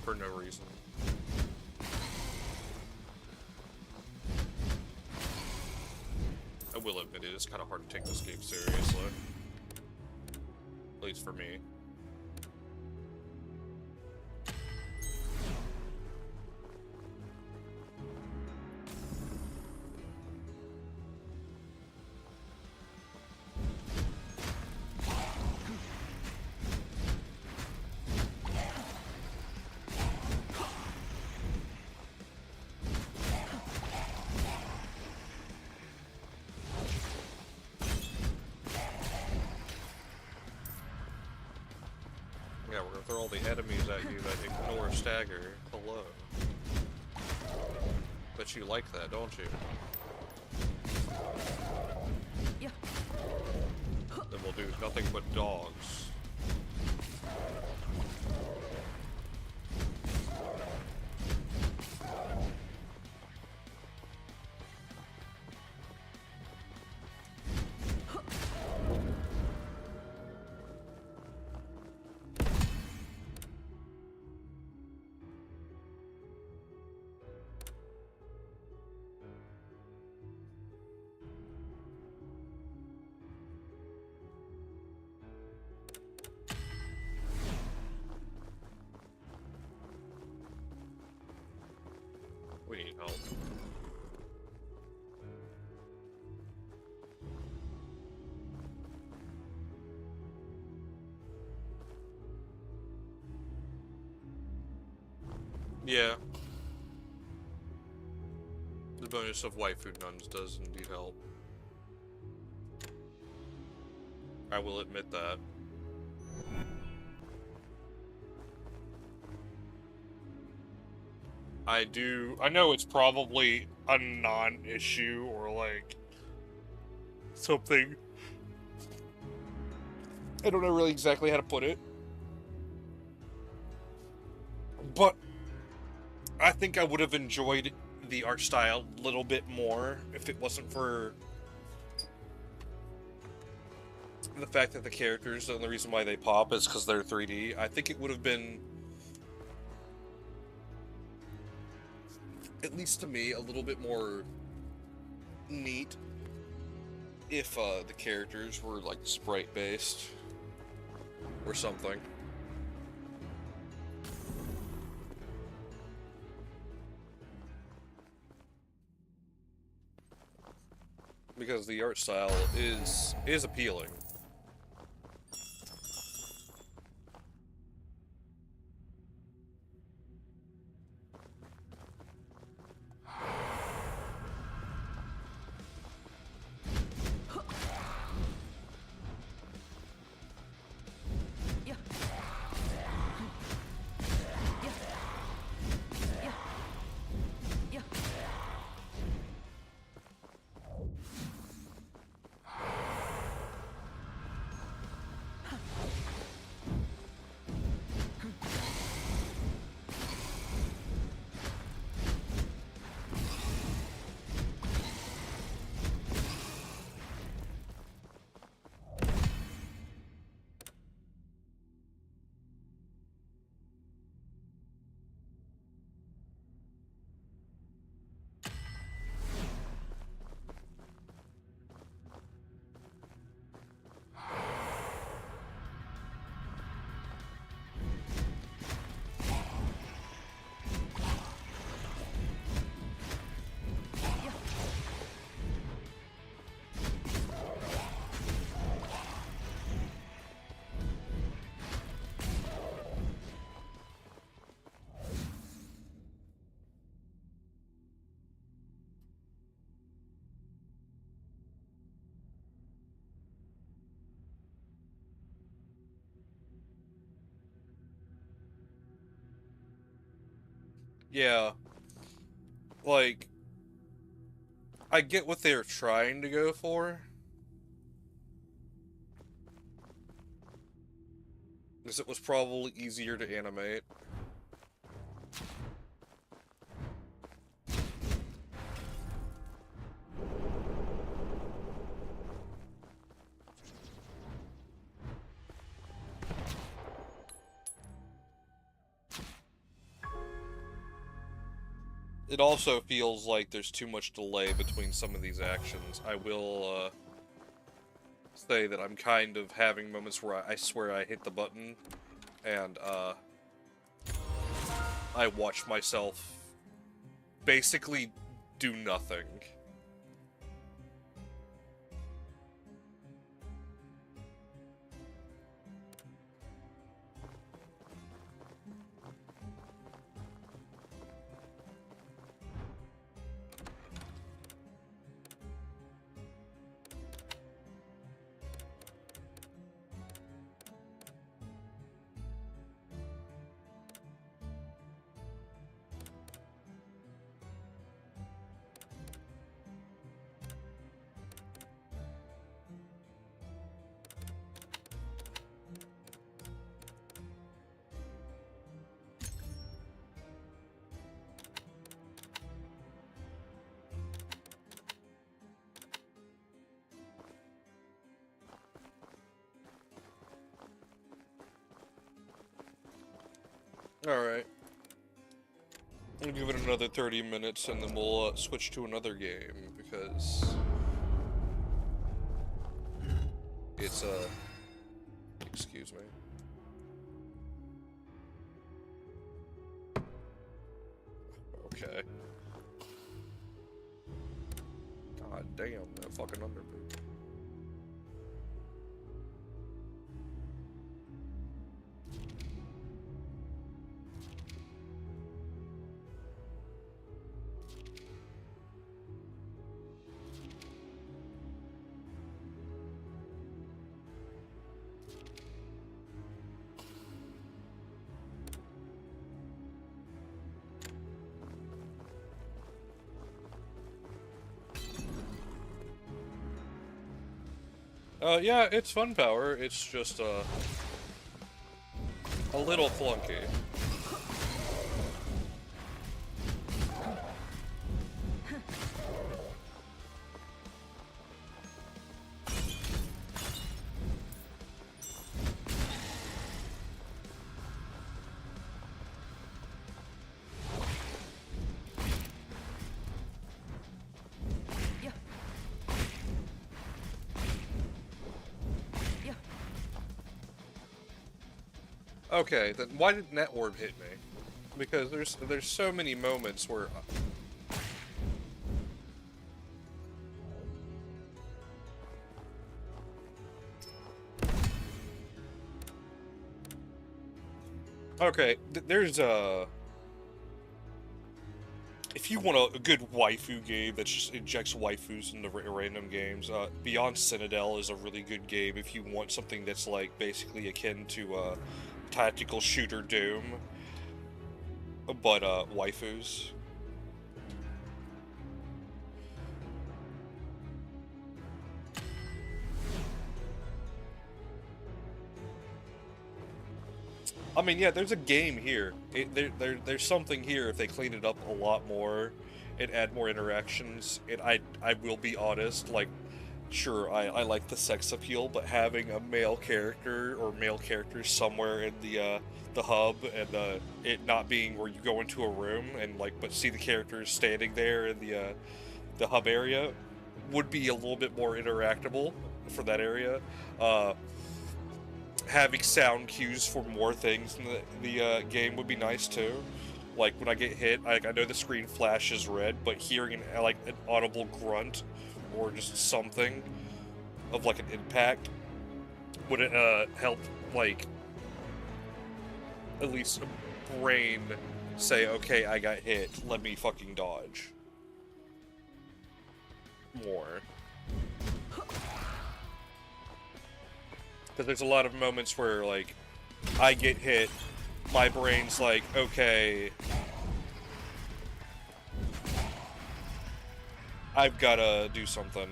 for no reason. I will admit it is kind of hard to take this game seriously. At least for me. Yeah, we're gonna throw all the enemies at you that ignore stagger. Hello. Bet you like that, don't you? Yeah. Then we'll do nothing but dogs. We need help. Yeah. The bonus of waifu nuns does indeed help. I will admit that. I know it's probably a non-issue or like something. I don't know really exactly how to put it. But I think I would have enjoyed the art style a little bit more if it wasn't for the fact that the characters, and the reason why they pop is because they're 3D. I think it would have been, at least to me, a little bit more neat if the characters were like sprite based or something. Because the art style is appealing. Yeah. Yeah, like, I get what they're trying to go for. Because it was probably easier to animate. It also feels like there's too much delay between some of these actions. I will, say that I'm kind of having moments where I swear I hit the button, and, I watch myself basically do nothing. Alright. I'll give it another 30 minutes and then we'll switch to another game because it's excuse me. Okay. God damn, that fucking underboot. Yeah, it's fun power. It's just a little clunky. Yeah. Yeah. Okay, then why didn't that orb hit me? Because there's so many moments where okay, there's if you want a good waifu game that just injects waifus into random games, Beyond Citadel is a really good game if you want something that's like basically akin to tactical shooter Doom, but waifus. I mean, yeah, there's a game here. There's something here if they clean it up a lot more and add more interactions. And I will be honest, like, sure, I like the sex appeal, but having a male character or male characters somewhere in the hub and it not being where you go into a room and like but see the characters standing there in the hub area would be a little bit more interactable for that area. Having sound cues for more things in the game would be nice too. Like when I get hit, I know the screen flashes red, but hearing like an audible grunt or just something of like an impact would help like at least a brain say, okay, I got hit, let me fucking dodge more. Because there's a lot of moments where, like, I get hit, my brain's like, okay, I've gotta do something.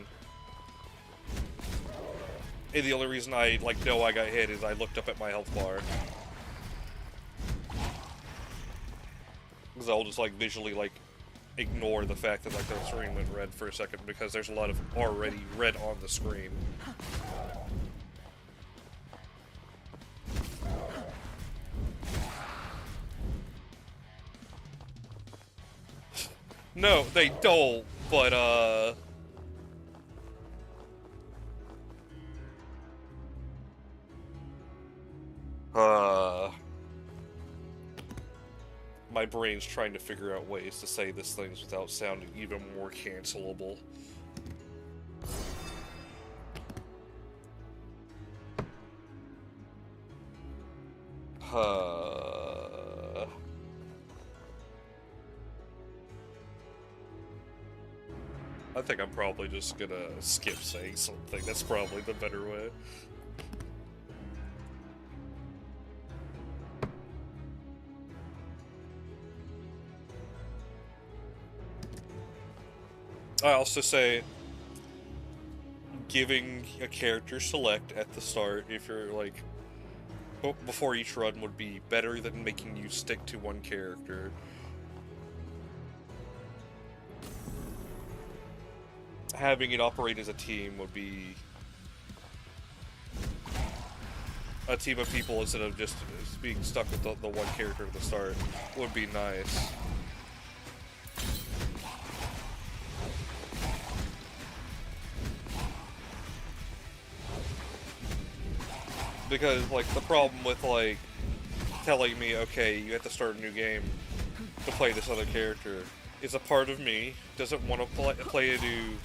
And the only reason I, like, know I got hit is I looked up at my health bar. Because I'll just, like, visually, like, ignore the fact that, like, the screen went red for a second because there's a lot of already red on the screen. No, they don't, but, my brain's trying to figure out ways to say these things without sounding even more cancelable. I think I'm probably just gonna skip saying something. That's probably the better way. I also say giving a character select at the start if you're like before each run would be better than making you stick to one character. Having it operate as a team would be a team of people instead of just being stuck with the one character at the start would be nice. Because, like, the problem with, like, telling me, okay, you have to start a new game to play this other character is a part of me doesn't want to play a new,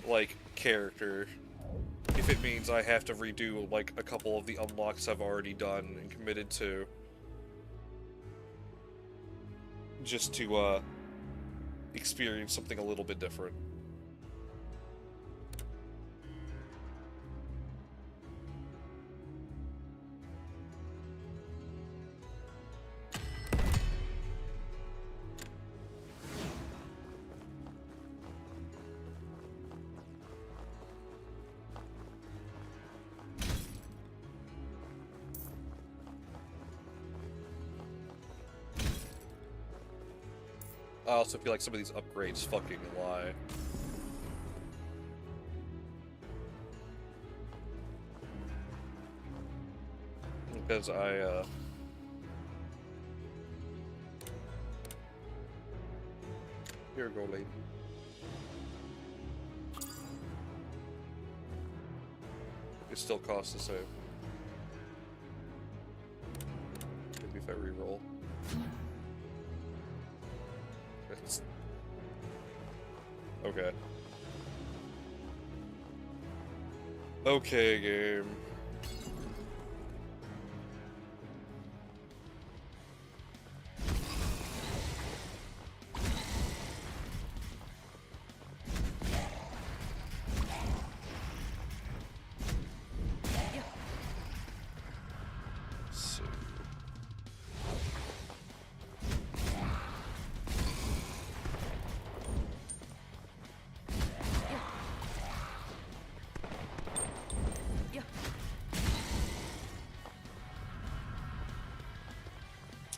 like, character if it means I have to redo, like, a couple of the unlocks I've already done and committed to. Just to, experience something a little bit different. I also feel like some of these upgrades fucking lie. Because here you go, lady. It still costs the same. Maybe if I reroll. It's... Okay. Okay, game.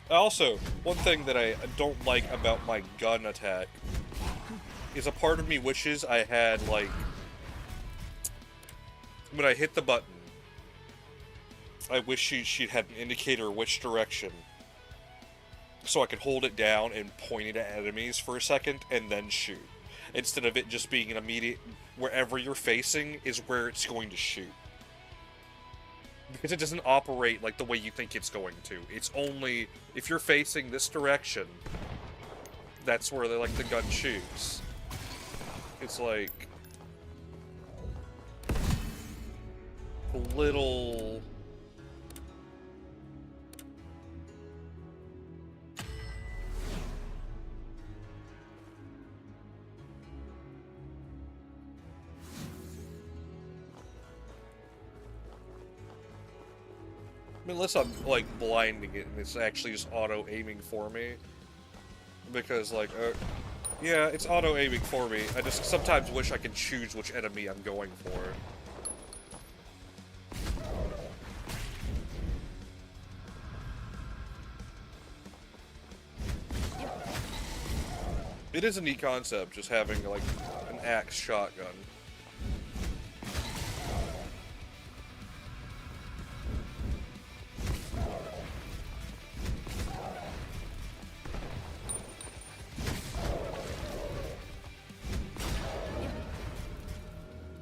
Also, one thing that I don't like about my gun attack is a part of me wishes I had, like, when I hit the button, I wish she'd had an indicator which direction, so I could hold it down and point it at enemies for a second and then shoot, instead of it just being an immediate, wherever you're facing is where it's going to shoot. Because it doesn't operate like the way you think it's going to. It's only, if you're facing this direction, that's where they like the gun shoots. It's like a little... I mean, unless I'm, like, blinding it and it's actually just auto-aiming for me. Because, like, yeah, it's auto-aiming for me. I just sometimes wish I could choose which enemy I'm going for. It is a neat concept, just having, like, an axe shotgun.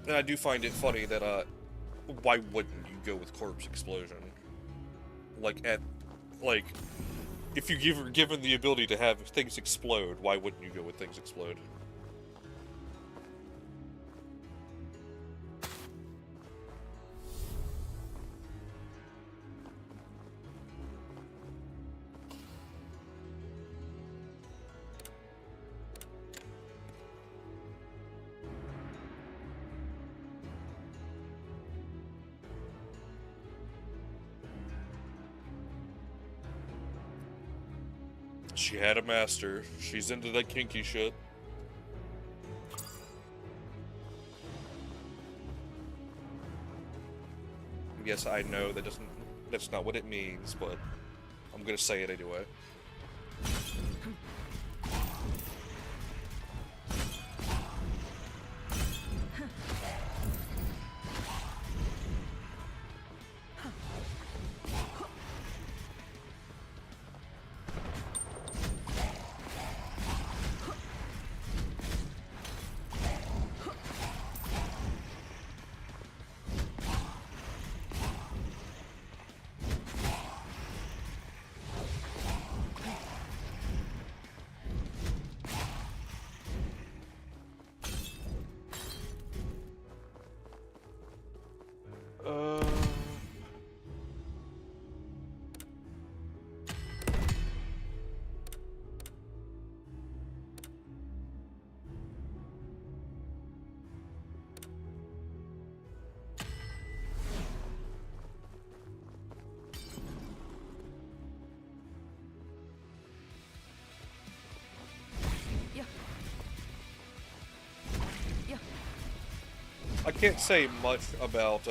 And I do find it funny that, why wouldn't you go with Corpse Explosion? Like, if you're given the ability to have things explode, why wouldn't you go with things explode? She had a master. She's into that kinky shit. Yes, I know that's not what it means, but I'm gonna say it anyway. I can't say much about,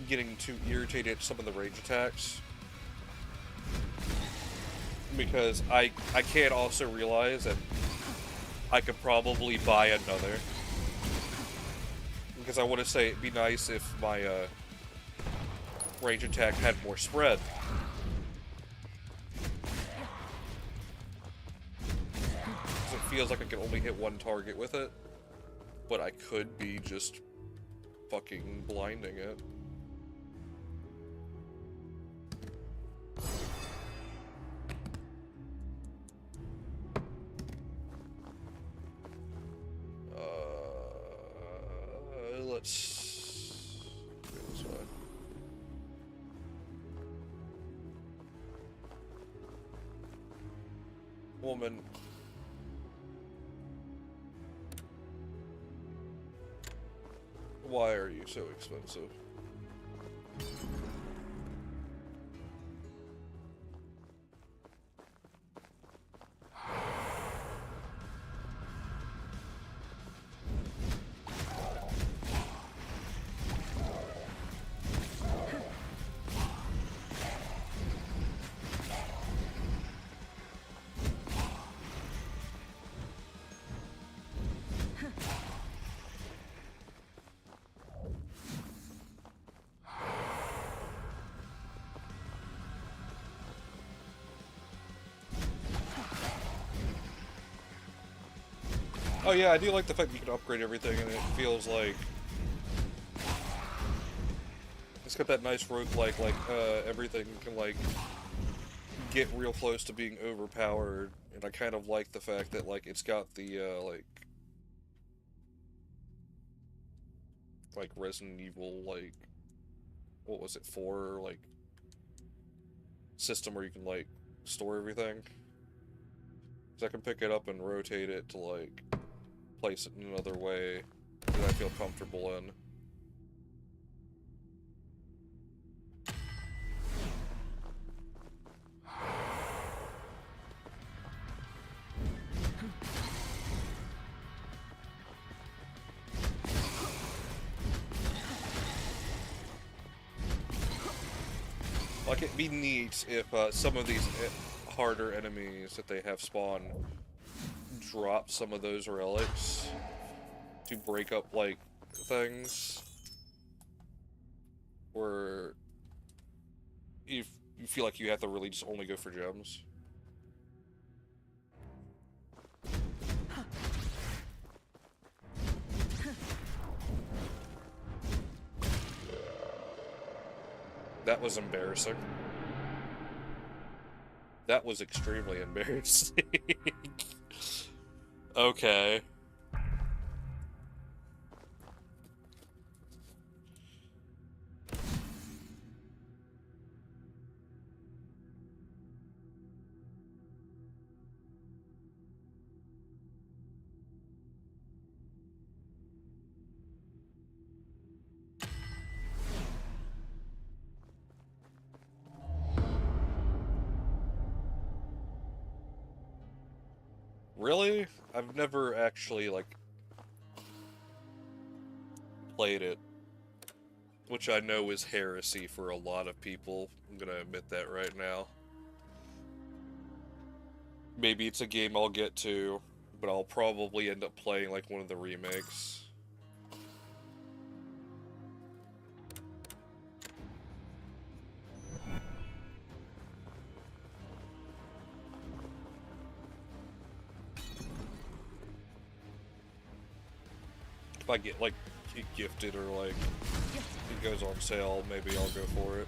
getting too irritated at some of the range attacks. Because I can't also realize that I could probably buy another. Because I want to say it'd be nice if my range attack had more spread. Because it feels like I can only hit one target with it. But I could be just fucking blinding it. Let's go this way. Woman. Why are you so expensive? Oh yeah, I do like the fact that you can upgrade everything, and it feels like it's got that nice roguelike, everything can like get real close to being overpowered, and I kind of like the fact that like it's got the like Resident Evil, like what was it, 4 like system where you can like store everything. So I can pick it up and rotate it to like place it in another way that I feel comfortable in. Like, it'd be neat if some of these harder enemies that they have spawn drop some of those relics to break up, like, things where you feel like you have to really just only go for gems. That was embarrassing. That was extremely embarrassing. Okay. Really? I've never actually, like, played it. Which I know is heresy for a lot of people. I'm gonna admit that right now. Maybe it's a game I'll get to, but I'll probably end up playing, like, one of the remakes. If I get, like, it gifted or, like, it goes on sale, maybe I'll go for it.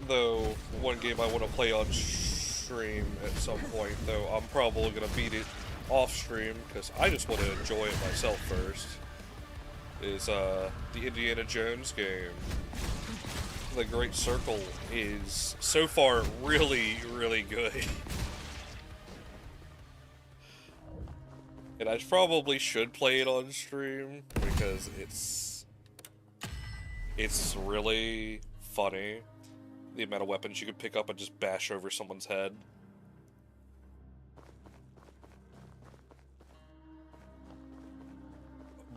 Though, one game I want to play on stream at some point, though, I'm probably going to beat it off stream, because I just want to enjoy it myself first, is, the Indiana Jones game. The Great Circle is, so far, really, really good. And I probably should play it on stream, because it's really funny. The amount of weapons you can pick up and just bash over someone's head.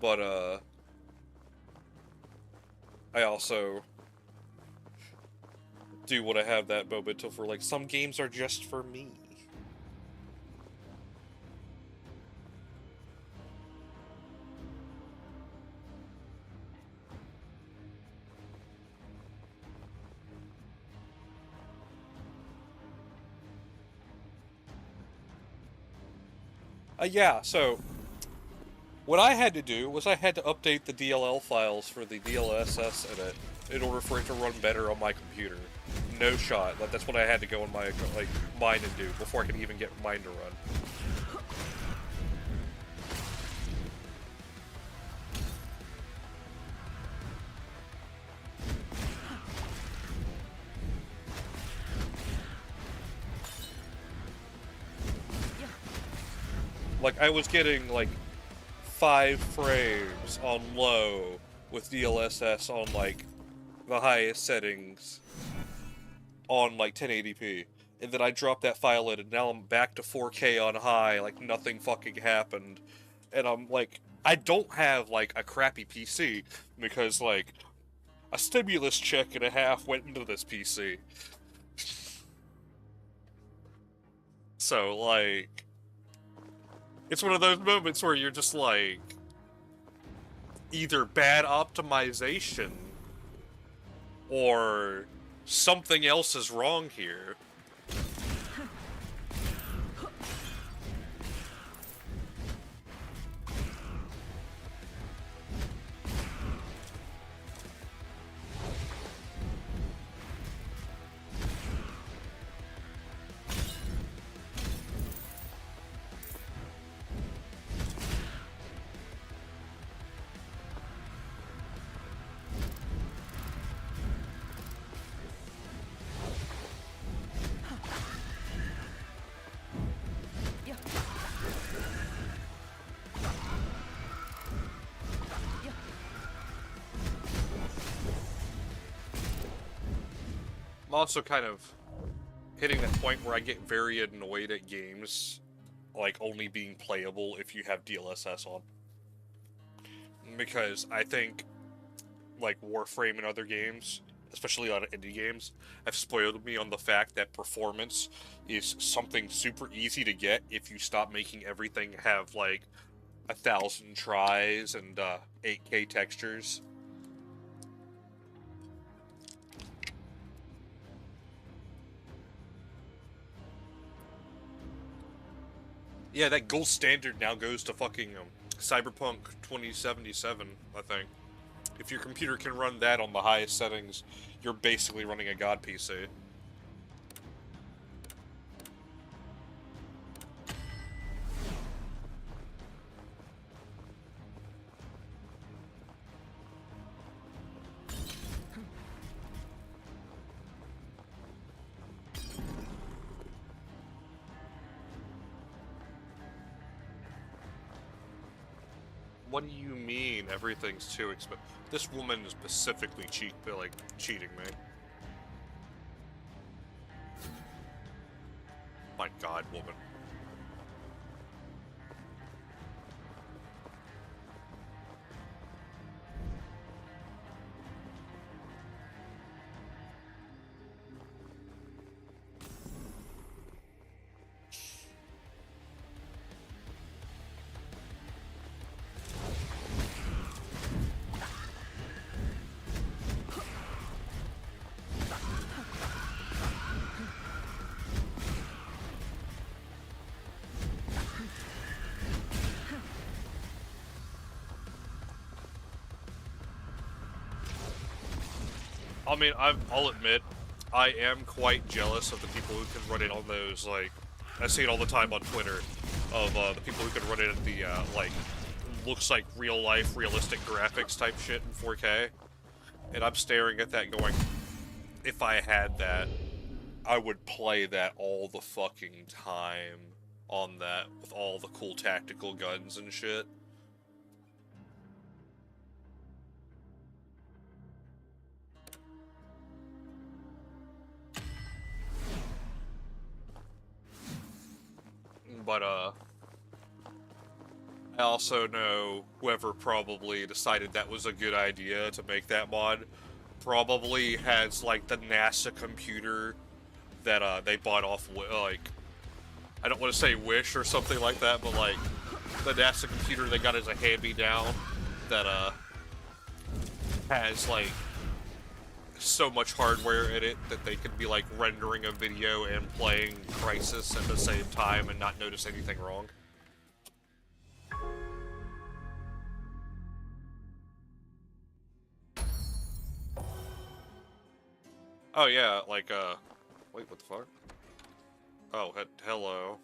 But, I also do want to have that moment of where, like, some games are just for me. Yeah, so what I had to do was I had to update the DLL files for the DLSS in it in order for it to run better on my computer. No shot. That's what I had to go on my like mine and do before I could even get mine to run. Like I was getting like 5 frames on low with DLSS on like the highest settings on like 1080p. And then I dropped that file in and now I'm back to 4K on high, like nothing fucking happened. And I'm like, I don't have like a crappy PC because like a stimulus check and a half went into this PC. So like, it's one of those moments where you're just like, either bad optimization or something else is wrong here. I'm also kind of hitting that point where I get very annoyed at games like only being playable if you have DLSS on. Because I think like Warframe and other games, especially on indie games, have spoiled me on the fact that performance is something super easy to get if you stop making everything have like 1,000 tries and 8K textures. Yeah, that gold standard now goes to fucking Cyberpunk 2077, I think. If your computer can run that on the highest settings, you're basically running a god PC. What do you mean everything's too expensive? This woman is specifically cheating me. My god, woman. I mean, I'll admit, I am quite jealous of the people who can run it on those, like, I see it all the time on Twitter, of the people who can run it at the, like, looks like real-life, realistic graphics type shit in 4K. And I'm staring at that going, if I had that, I would play that all the fucking time on that, with all the cool tactical guns and shit. But, I also know whoever probably decided that was a good idea to make that mod probably has like the NASA computer that they bought off like, I don't want to say Wish or something like that, but like the NASA computer they got as a hand-me-down that has like so much hardware in it that they could be like rendering a video and playing Crisis at the same time and not notice anything wrong. Oh yeah, like wait, what the fuck? Oh, hello.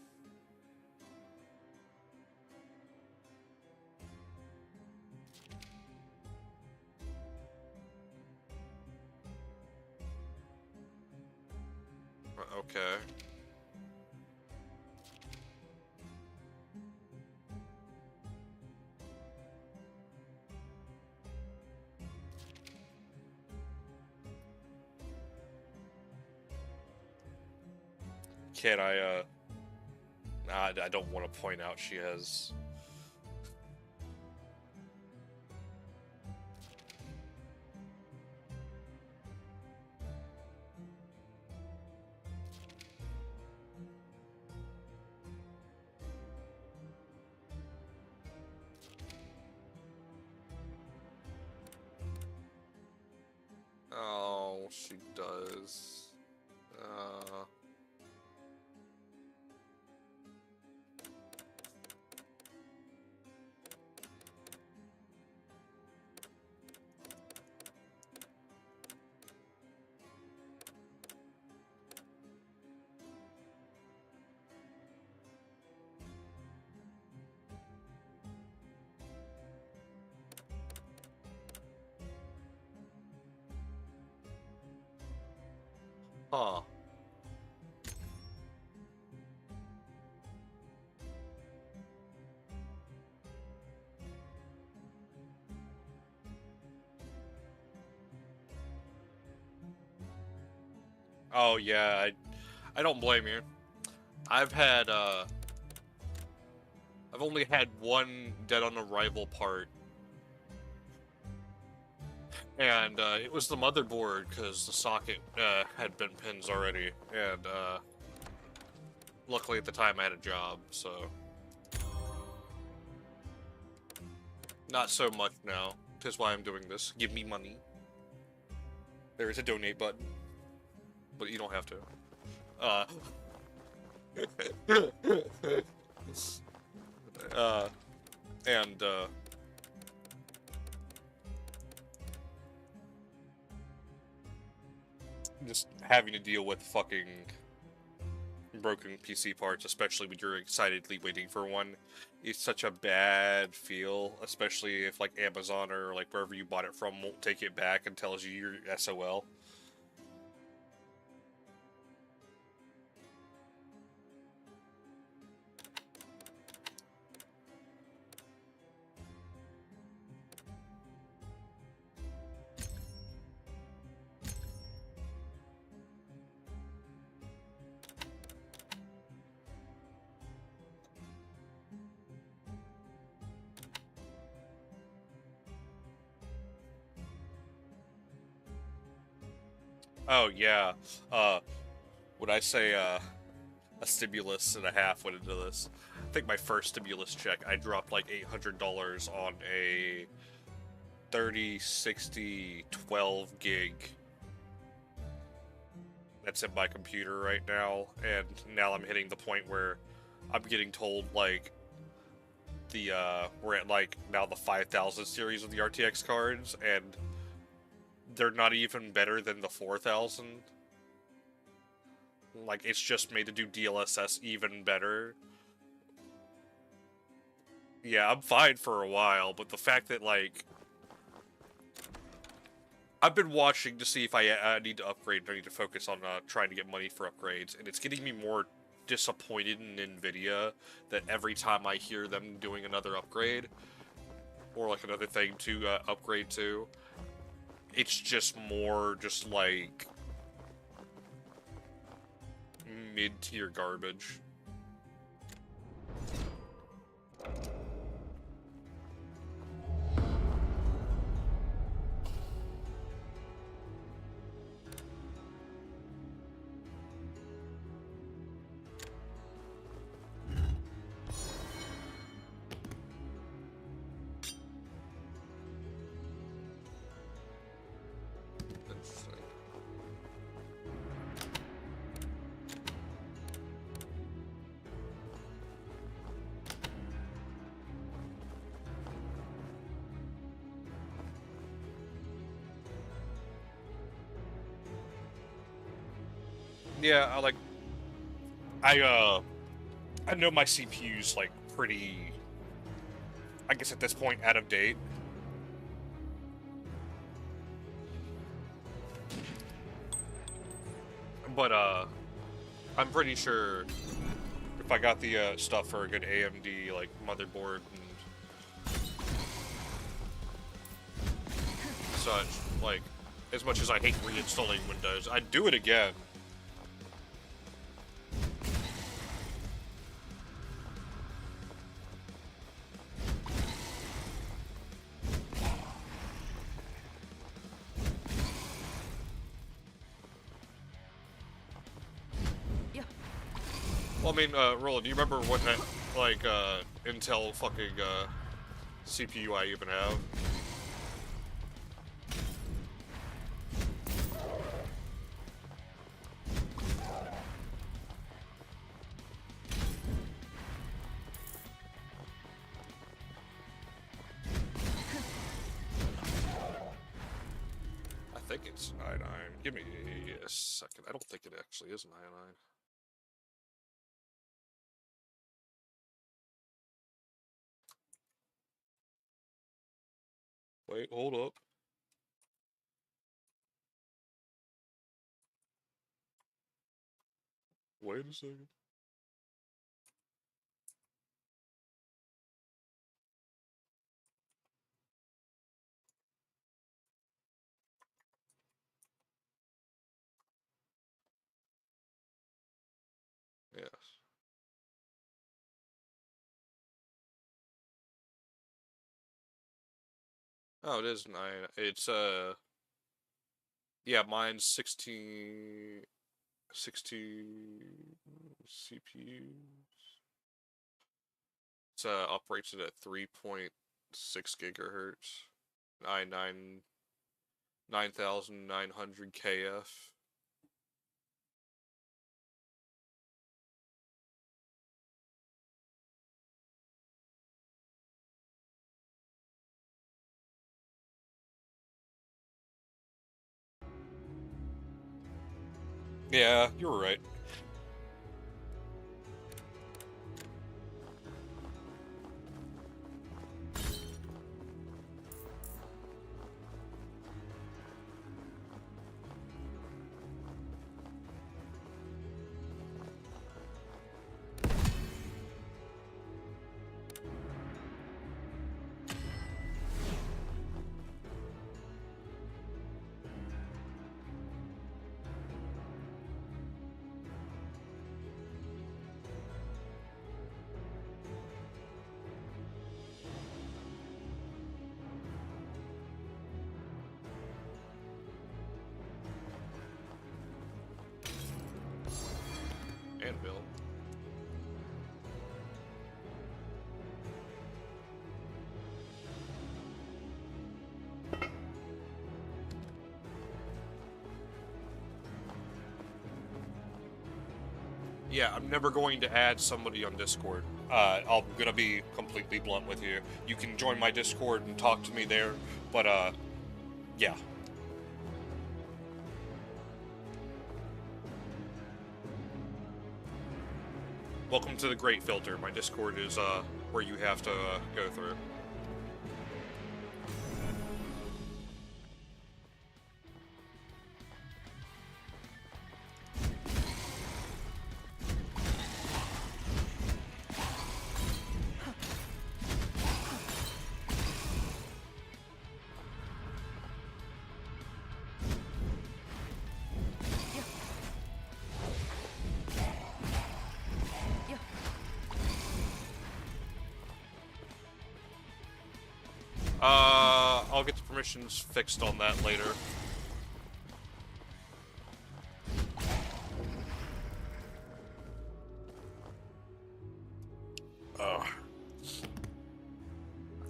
Okay. Can I, I don't want to point out she has... Oh, she does. Huh. Oh yeah, I don't blame you. I've had I've only had one dead on arrival part, and it was the motherboard because the socket had been pins already, and luckily at the time I had a job, so not so much now. That's why I'm doing this. Give me money. There is a donate button, but you don't have to. And just having to deal with fucking broken PC parts, especially when you're excitedly waiting for one, is such a bad feel, especially if like Amazon or like wherever you bought it from won't take it back and tells you you're SOL. Oh yeah, when I say a stimulus and a half went into this, I think my first stimulus check, I dropped like $800 on a 30, 60, 12 gig. That's in my computer right now, and now I'm hitting the point where I'm getting told like we're at like now the 5000 series of the RTX cards, and they're not even better than the 4000. Like, it's just made to do DLSS even better. Yeah, I'm fine for a while, but the fact that, like, I've been watching to see if I need to upgrade, and I need to focus on trying to get money for upgrades, and it's getting me more disappointed in NVIDIA that every time I hear them doing another upgrade, or like another thing to upgrade to, it's just more just like mid-tier garbage. Yeah, I know my CPU's like pretty, I guess at this point, out of date. But I'm pretty sure if I got the stuff for a good AMD like motherboard and such, like as much as I hate reinstalling Windows, I'd do it again. Well, I mean, Roland, do you remember what like Intel fucking CPU I even have? I think it's an i9. Give me a second. I don't think it actually is an i9. Wait, hold up. Wait a second. Yes. Oh, it is an i9. It's yeah, mine's 16 CPUs. It's operates it at 3.6 gigahertz. i9 9900 KF. Yeah, you were right. And Bill. Yeah, I'm never going to add somebody on Discord. I'm gonna be completely blunt with you. You can join my Discord and talk to me there, but yeah. Welcome to the Great Filter. My Discord is where you have to go through. I'll get the permissions fixed on that later.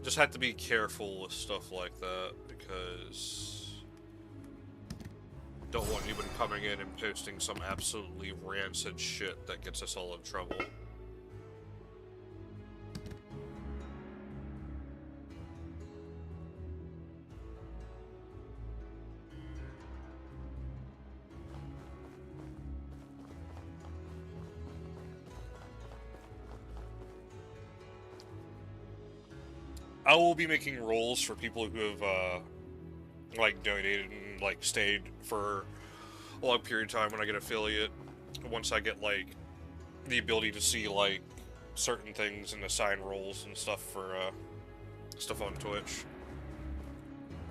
Just have to be careful with stuff like that because don't want anyone coming in and posting some absolutely rancid shit that gets us all in trouble. I will be making rules for people who have like donated and like stayed for a long period of time when I get affiliate. Once I get like the ability to see like certain things and assign roles and stuff for stuff on Twitch,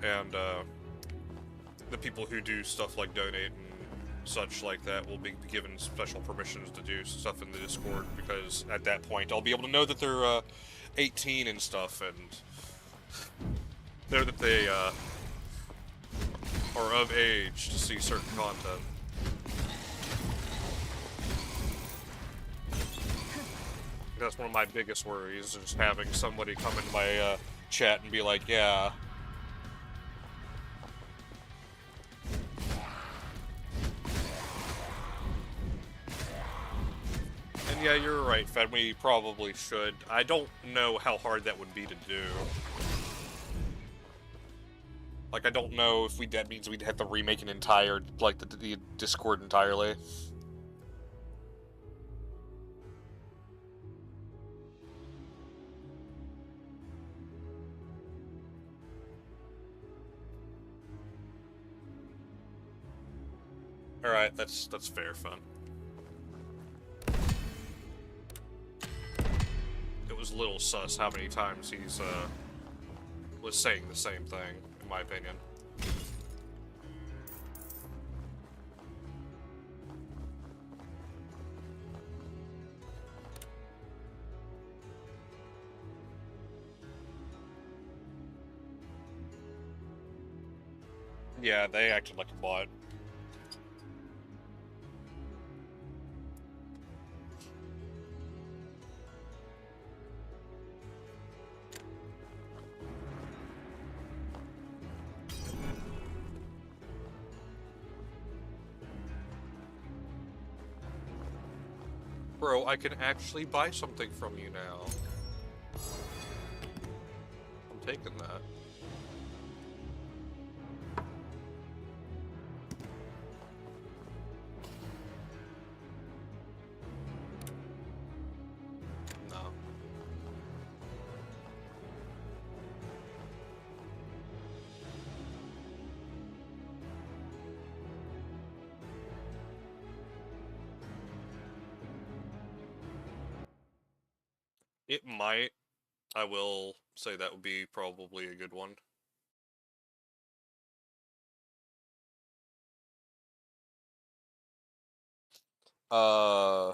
and the people who do stuff like donate and such like that will be given special permissions to do stuff in the Discord, because at that point I'll be able to know that they're 18 and stuff, and know that they are of age to see certain content. That's one of my biggest worries, is just having somebody come in my chat and be like, yeah. And yeah, you're right, Fed, we probably should. I don't know how hard that would be to do. Like, I don't know if that means we'd have to remake an entire, like, the Discord entirely. Alright, that's fair, fun. It was a little sus how many times he's, was saying the same thing, in my opinion. Yeah, they acted like a bot. Bro, I can actually buy something from you now. I'm taking that. No. It might. I will say that would be probably a good one. Uh...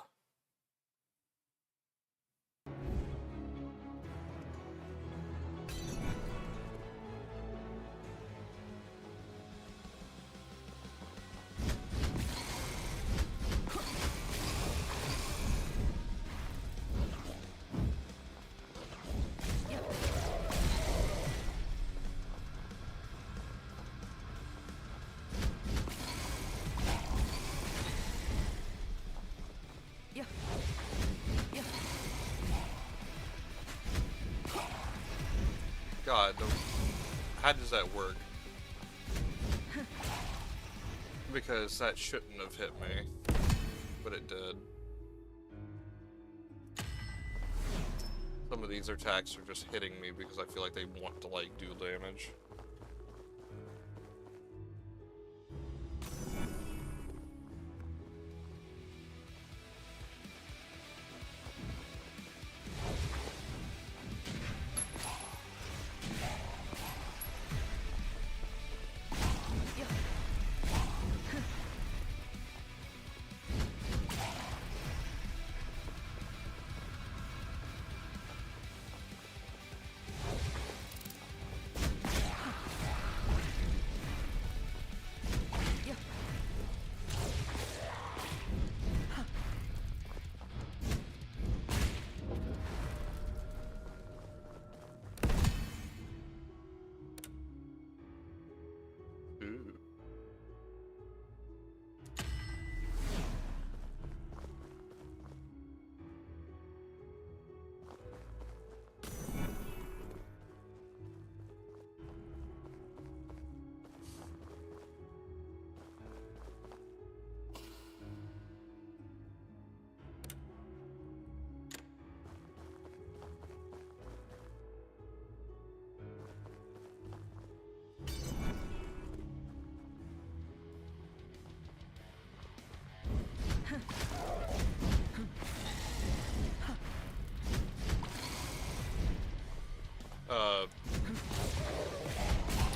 Yeah. Yeah. God, how does that work? Because that shouldn't have hit me, but it did. Some of these attacks are just hitting me because I feel like they want to, like, do damage.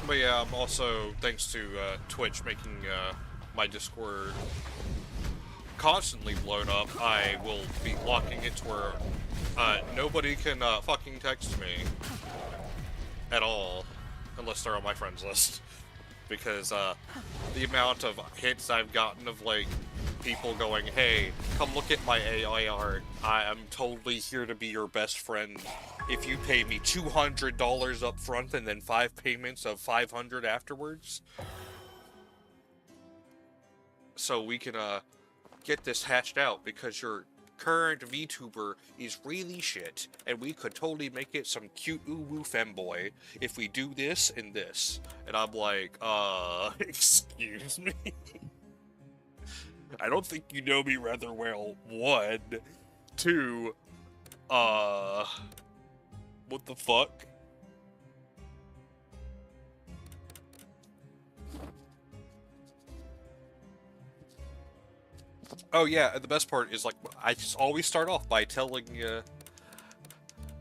But yeah, I'm also, thanks to Twitch making my Discord constantly blown up, I will be locking it to where nobody can fucking text me at all, unless they're on my friends list. Because the amount of hits I've gotten of like people going, "Hey, come look at my AI art. I am totally here to be your best friend. If you pay me $200 up front and then 5 payments of $500 afterwards, so we can get this hatched out, because your current VTuber is really shit, and we could totally make it some cute ooh-woo femboy if we do this and this." And I'm like, excuse me? I don't think you know me rather well, 1. 2, what the fuck? Oh yeah, and the best part is, like, I just always start off by telling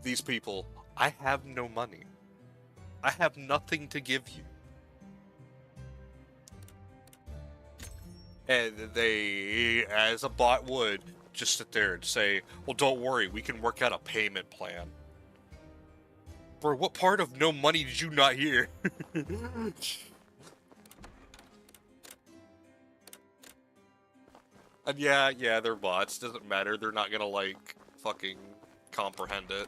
these people, I have no money. I have nothing to give you. And they, as a bot would, just sit there and say, well, don't worry, we can work out a payment plan. Bro, what part of no money did you not hear? And yeah, they're bots. Doesn't matter. They're not gonna, like, fucking comprehend it.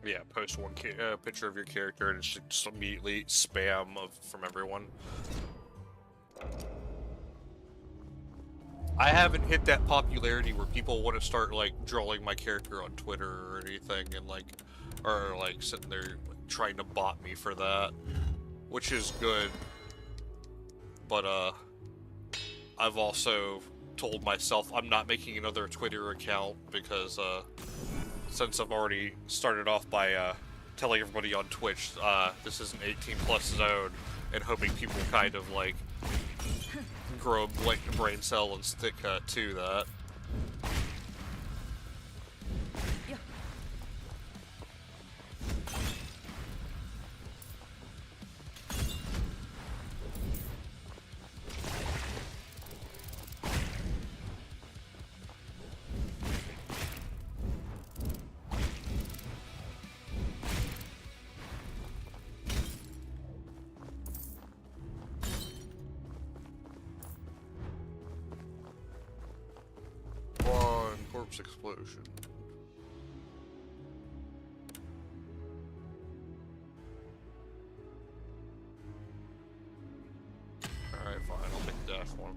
Yeah, post one picture of your character and it's just immediately spam from everyone. I haven't hit that popularity where people want to start, like, trolling my character on Twitter or anything, and, like, or, like, sitting there, like, trying to bot me for that, which is good. But, I've also told myself I'm not making another Twitter account because, since I've already started off by, telling everybody on Twitch, this is an 18+ zone, and hoping people kind of, like, grow a brain cell and stick to that. Yeah. One corpse explosion. Alright, fine, I'll take the dash one.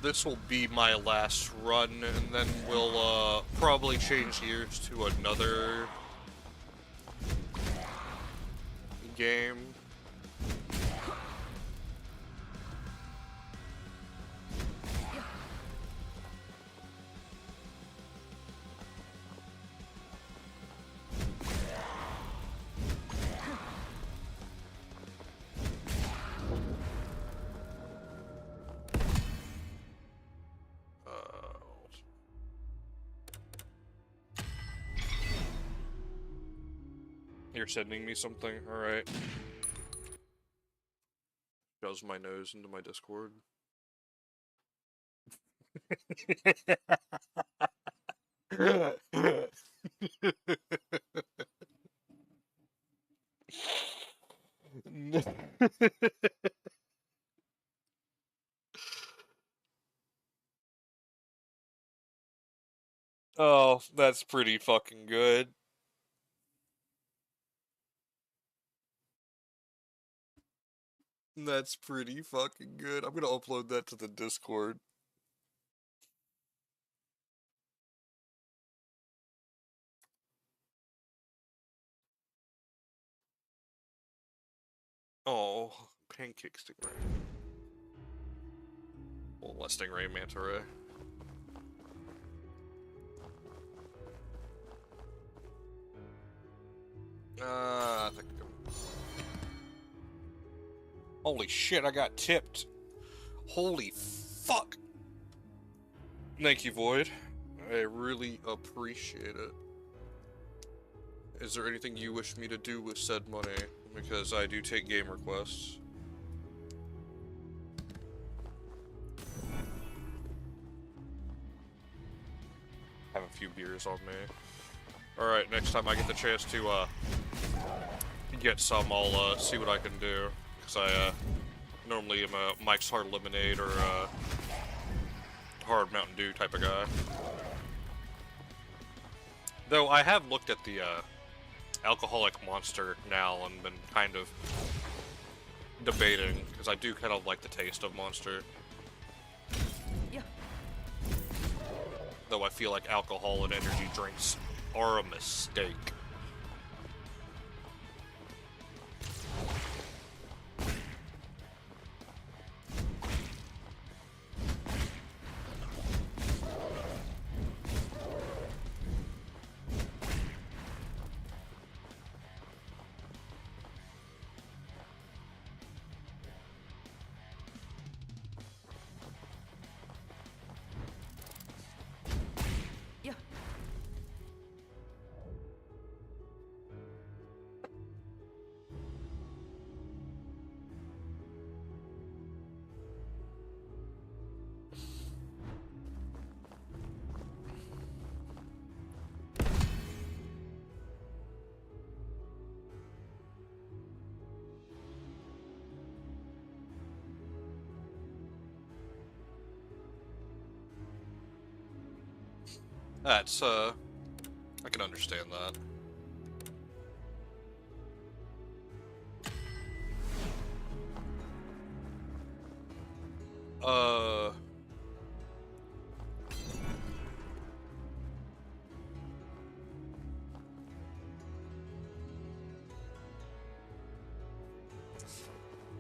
This will be my last run, and then we'll, probably change gears to another game. You're sending me something? Alright. Shoves my nose into my Discord. Oh, that's pretty fucking good. That's pretty fucking good. I'm gonna upload that to the Discord. Oh, pancake stingray. Well, less stingray manta ray. I think. Holy shit! I got tipped. Holy fuck! Thank you, Void. I really appreciate it. Is there anything you wish me to do with said money? Because I do take game requests. Have a few beers on me. Alright, next time I get the chance to get some, I'll see what I can do. Because I normally am a Mike's Hard Lemonade or Hard Mountain Dew type of guy. Though I have looked at the alcoholic Monster now and been kind of debating, because I do kind of like the taste of Monster. Yeah. Though I feel like alcohol and energy drinks are a mistake. Yeah. That's, I can understand that.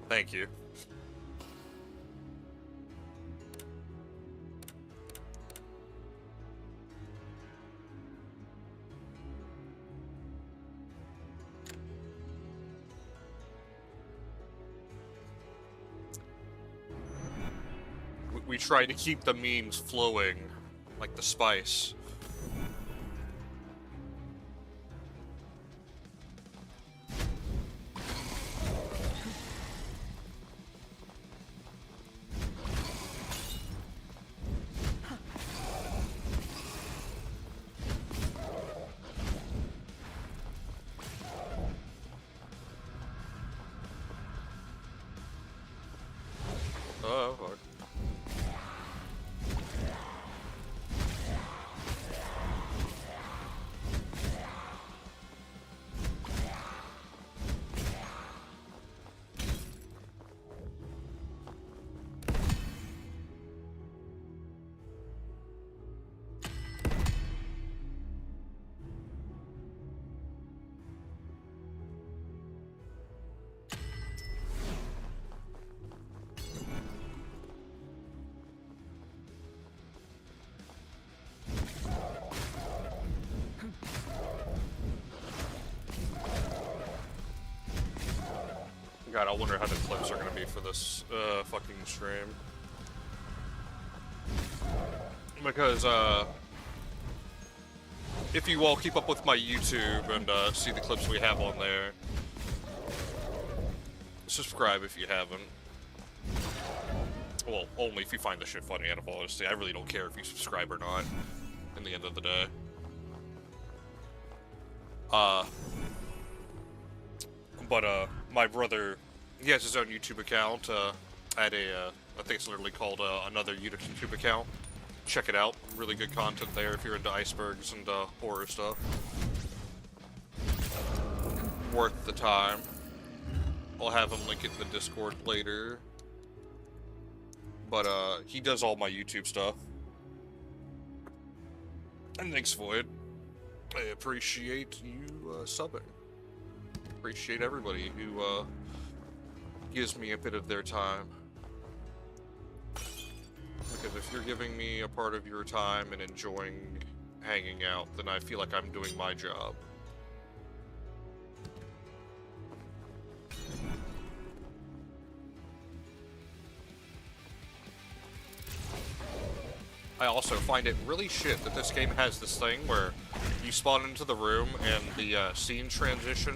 Thank you. We try to keep the memes flowing, like the spice. Oh, fuck. God, I wonder how the clips are gonna be for this fucking stream. Because if you all keep up with my YouTube and see the clips we have on there, subscribe if you haven't. Well, only if you find the shit funny, out of all honesty. I really don't care if you subscribe or not, in the end of the day. But my brother, he has his own YouTube account, at a, I think it's literally called, another YouTube account. check it out. Really good content there if you're into icebergs and horror stuff. Worth the time. I'll have him link it in the Discord later. But he does all my YouTube stuff. And thanks, Void. I appreciate you subbing. Appreciate everybody who gives me a bit of their time. Because if you're giving me a part of your time and enjoying hanging out, then I feel like I'm doing my job. I also find it really shit that this game has this thing where you spawn into the room and the scene transition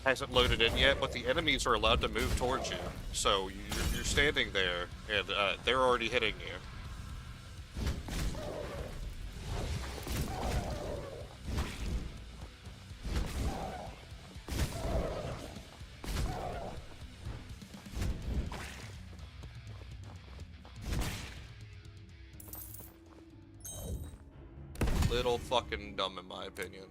hasn't loaded in yet, but the enemies are allowed to move towards you. So you're standing there and they're already hitting you. Little fucking dumb in my opinion.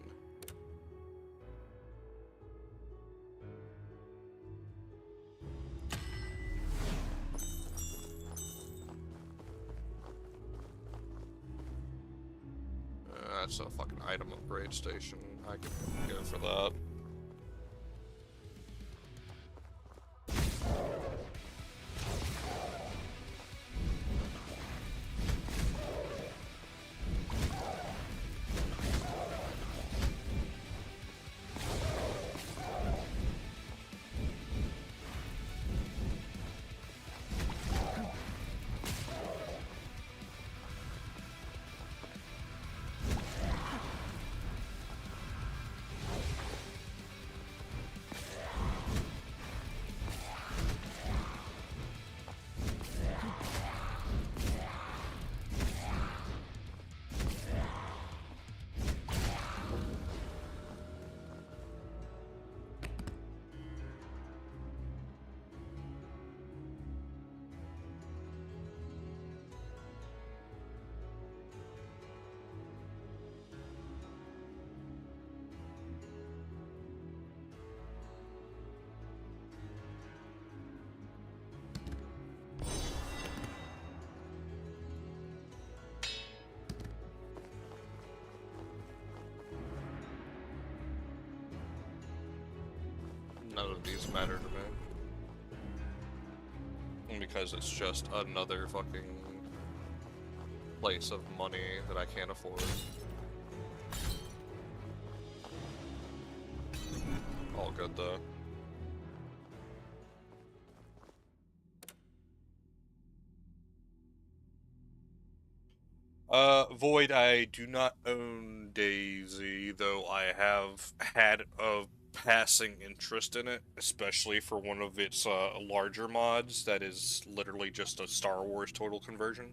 That's a fucking item upgrade station. I can go for that. None of these matter to me. Because it's just another fucking place of money that I can't afford. All good though. Void, I do not own DayZ, though I have had a passing interest in it, especially for one of its larger mods that is literally just a Star Wars total conversion.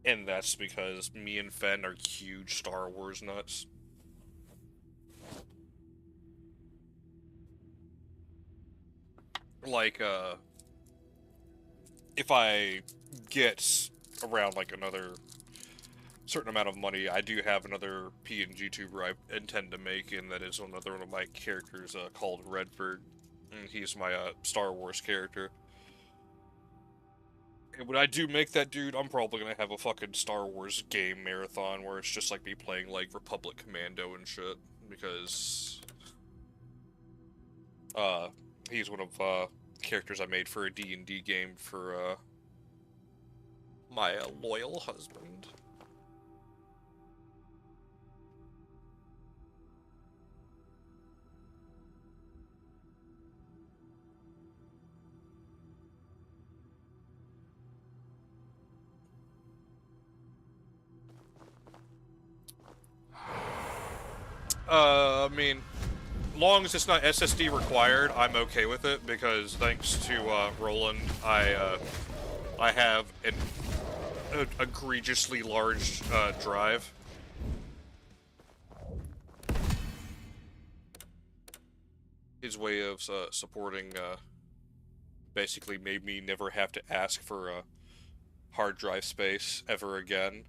And that's because me and Fen are huge Star Wars nuts. Like, if I get around like another certain amount of money, I do have another PNG tuber I intend to make, and that is another one of my characters called Redford, and he's my Star Wars character. And when I do make that dude, I'm probably gonna have a fucking Star Wars game marathon where it's just like me playing like Republic Commando and shit, because he's one of characters I made for a D&D game for my loyal husband. I mean, long as it's not SSD required, I'm okay with it, because thanks to Roland, I have an egregiously large drive. His way of supporting basically made me never have to ask for a hard drive space ever again.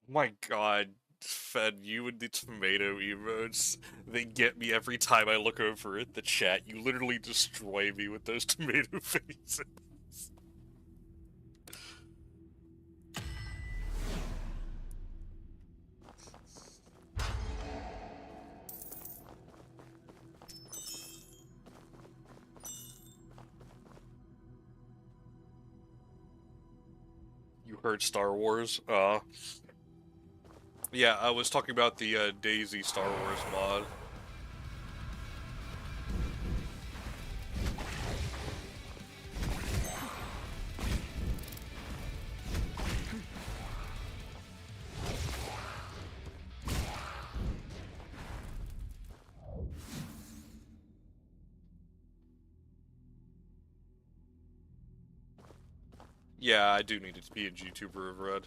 My god, Fed, you and the tomato emotes, they get me every time I look over at the chat. You literally destroy me with those tomato faces. You heard Star Wars? Yeah, I was talking about the Daisy Star Wars mod. Yeah, I do need to be a YouTuber of Red.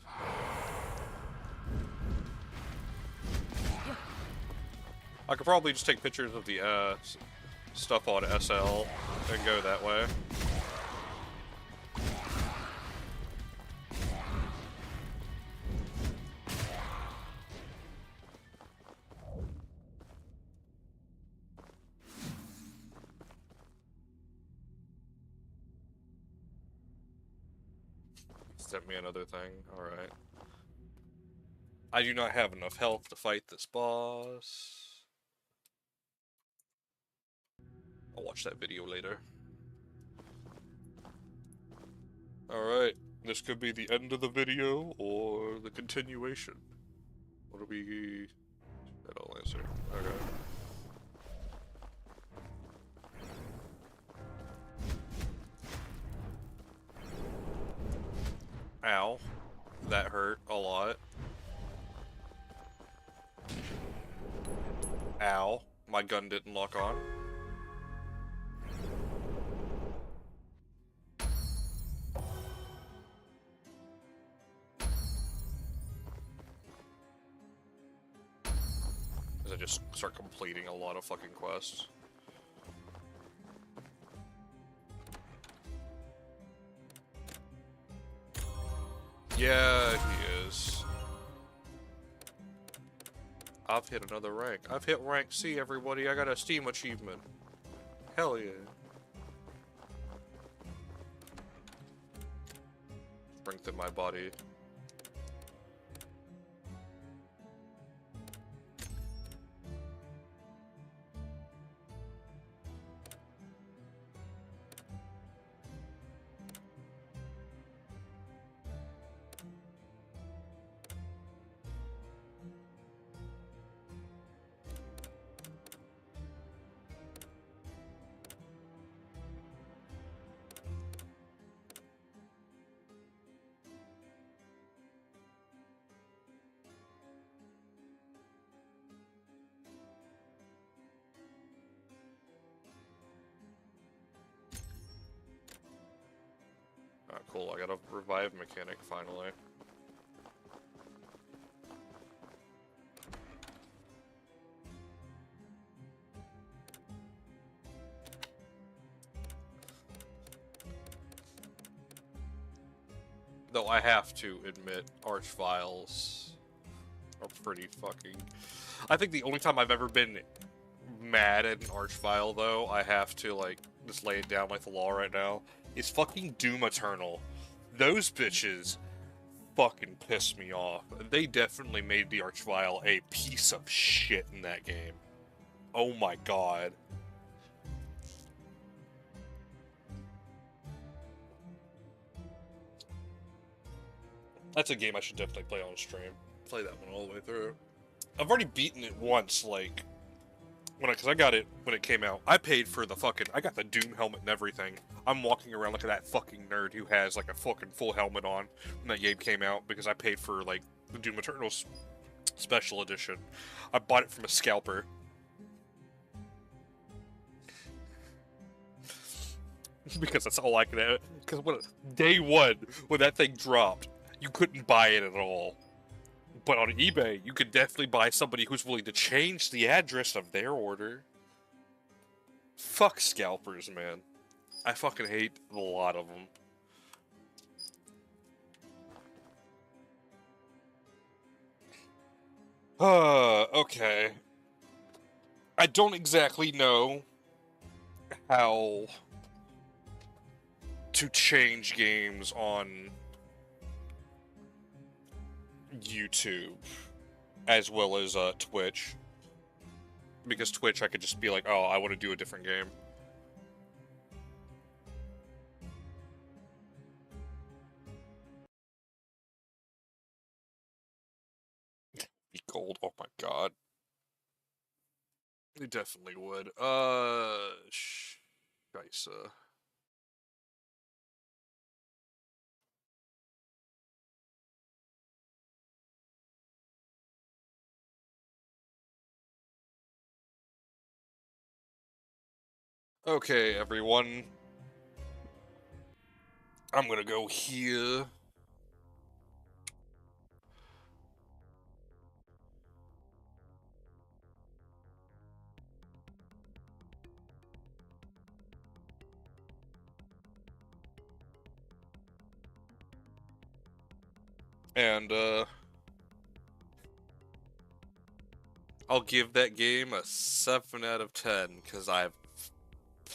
I could probably just take pictures of the stuff on SL and go that way. Sent me another thing. Alright. I do not have enough health to fight this boss. I'll watch that video later. Alright. This could be the end of the video or the continuation. What'll be... That'll answer. Okay. Ow. That hurt a lot. Ow. My gun didn't lock on. As I just start completing a lot of fucking quests. Yeah, he is. I've hit another rank. I've hit rank C, everybody. I got a Steam achievement. Hell yeah. Strengthen my body. Ah, cool. I got a revive mechanic finally. Though I have to admit, Archviles are pretty fucking... I think the only time I've ever been mad at an Archvile, though, I have to, like, just lay it down like the law right now, is fucking Doom Eternal. Those bitches fucking piss me off. They definitely made the Archvile a piece of shit in that game. Oh my god. That's a game I should definitely play on stream. Play that one all the way through. I've already beaten it once, like, because I got it when it came out. I paid for the fucking, I got the Doom helmet and everything. I'm walking around like that fucking nerd who has, like, a fucking full helmet on when that game came out, because I paid for, like, the Doom Eternal's special edition. I bought it from a scalper. Because that's all I could have. Because day one, when that thing dropped, you couldn't buy it at all. But on eBay, you could definitely buy somebody who's willing to change the address of their order. Fuck scalpers, man. I fucking hate a lot of them. Okay. I don't exactly know how to change games on YouTube as well as Twitch. Because Twitch, I could just be like, oh, I want to do a different game. Be gold. Oh my god. It definitely would. Scheisse. Okay, everyone. I'm gonna go here. And, I'll give that game a 7 out of 10, because I've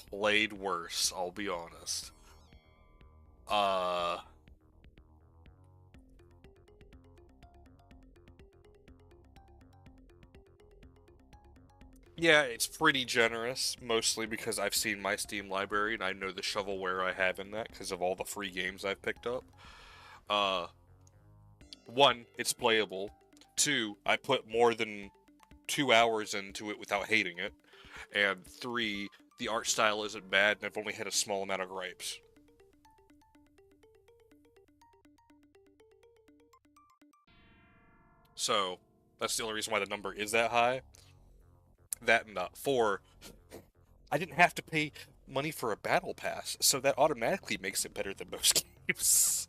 played worse, I'll be honest. Yeah, it's pretty generous, mostly because I've seen my Steam library and I know the shovelware I have in that because of all the free games I've picked up. One, it's playable. Two, I put more than 2 hours into it without hating it. And three, the art style isn't bad and I've only had a small amount of gripes. So, that's the only reason why the number is that high. That and 4, I didn't have to pay money for a battle pass, so that automatically makes it better than most games.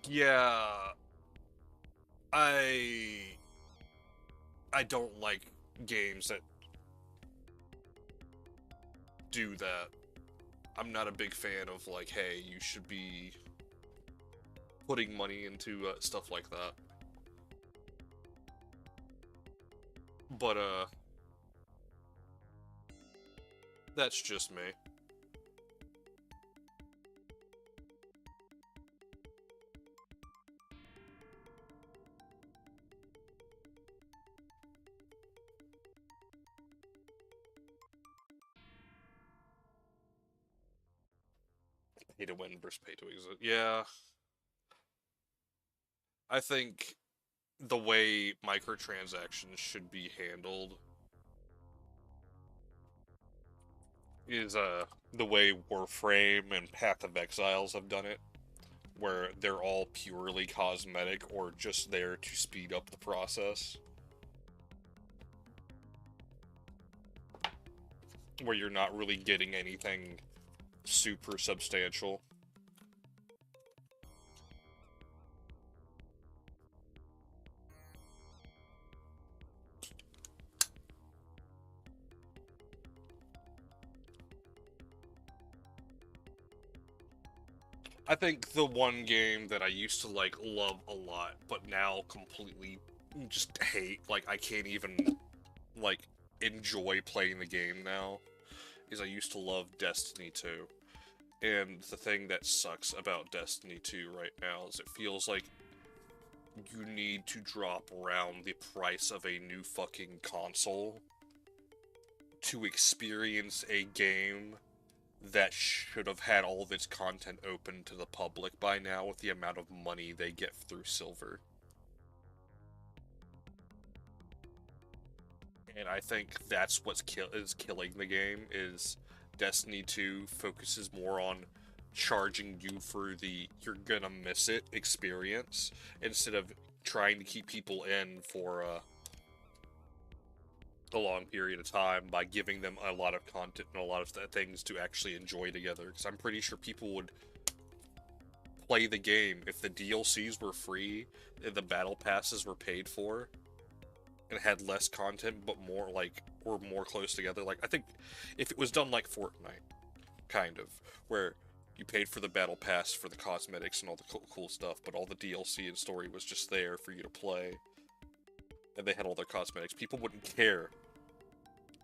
Yeah, I don't like games that do that. I'm not a big fan of like, hey, you should be putting money into stuff like that. But that's just me. Pay to win versus pay to exit. Yeah. I think the way microtransactions should be handled is the way Warframe and Path of Exiles have done it, where they're all purely cosmetic or just there to speed up the process. Where you're not really getting anything super substantial. I think the one game that I used to like love a lot, but now completely just hate, like I can't even like enjoy playing the game now, is I used to love Destiny 2. And the thing that sucks about Destiny 2 right now is it feels like you need to drop around the price of a new fucking console to experience a game that should have had all of its content open to the public by now with the amount of money they get through Silver. And I think that's what's is killing the game, is Destiny 2 focuses more on charging you for the you're gonna miss it experience instead of trying to keep people in for a long period of time by giving them a lot of content and a lot of things to actually enjoy together. Because I'm pretty sure people would play the game if the DLCs were free and the battle passes were paid for and had less content but more like or more close together. Like I think if it was done like Fortnite, kind of, where you paid for the battle pass for the cosmetics and all the cool stuff, but all the DLC and story was just there for you to play, and they had all their cosmetics, people wouldn't care.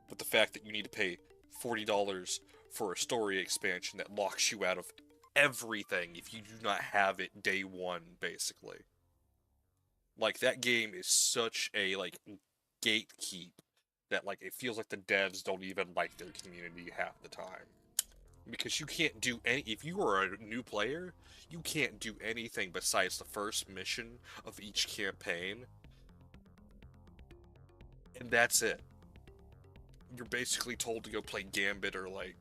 But the fact that you need to pay $40 for a story expansion that locks you out of everything if you do not have it day one, basically. Like, that game is such a, like, gatekeep that, like, it feels like the devs don't even like their community half the time. Because you can't do any, if you are a new player, you can't do anything besides the first mission of each campaign. And that's it. You're basically told to go play Gambit or, like,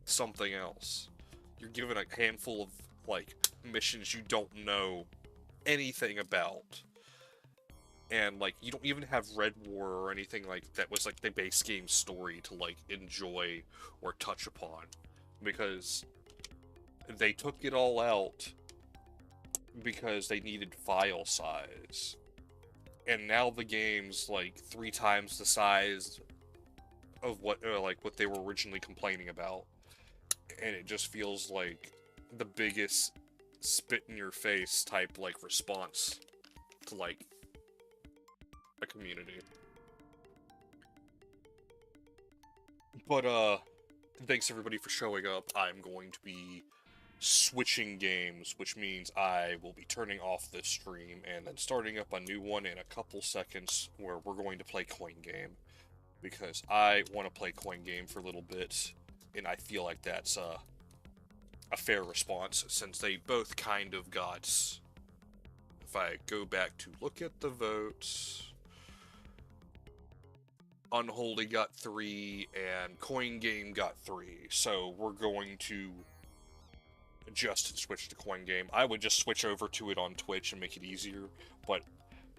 something else. You're given a handful of, like, missions you don't know anything about. And, like, you don't even have Red War or anything like that was, like, the base game story to, like, enjoy or touch upon. Because they took it all out because they needed file size. And now the game's, like, 3 times the size of what, like, what they were originally complaining about. And it just feels like the biggest spit-in-your-face type, like, response to, like, a community. But, thanks everybody for showing up. I'm going to be switching games, which means I will be turning off this stream and then starting up a new one in a couple seconds where we're going to play Coin Game. Because I want to play Coin Game for a little bit, and I feel like that's a fair response, since they both kind of got... If I go back to look at the votes... Unholy got 3, and Coin Game got 3, so we're going to adjust and switch to Coin Game. I would just switch over to it on Twitch and make it easier, but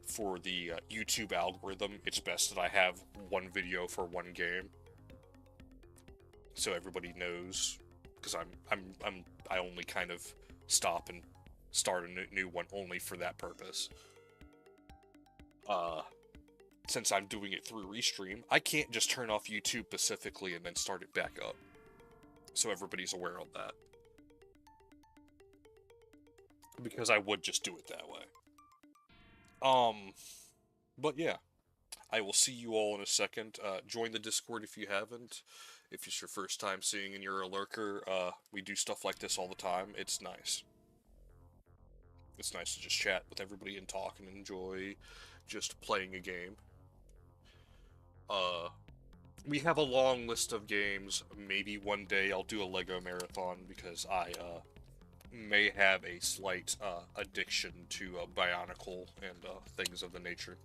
for the YouTube algorithm, it's best that I have one video for one game, so everybody knows, because I only kind of stop and start a new one only for that purpose. Since I'm doing it through Restream, I can't just turn off YouTube specifically and then start it back up. So everybody's aware of that. Because I would just do it that way. But yeah. I will see you all in a second. Join the Discord if you haven't. If it's your first time seeing and you're a lurker, we do stuff like this all the time. It's nice. It's nice to just chat with everybody and talk and enjoy just playing a game. We have a long list of games. Maybe one day I'll do a Lego marathon, because I, may have a slight, addiction to, Bionicle and, things of the nature.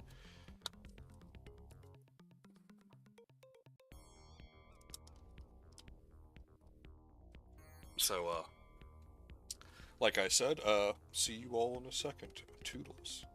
So, like I said, see you all in a second. Toodles.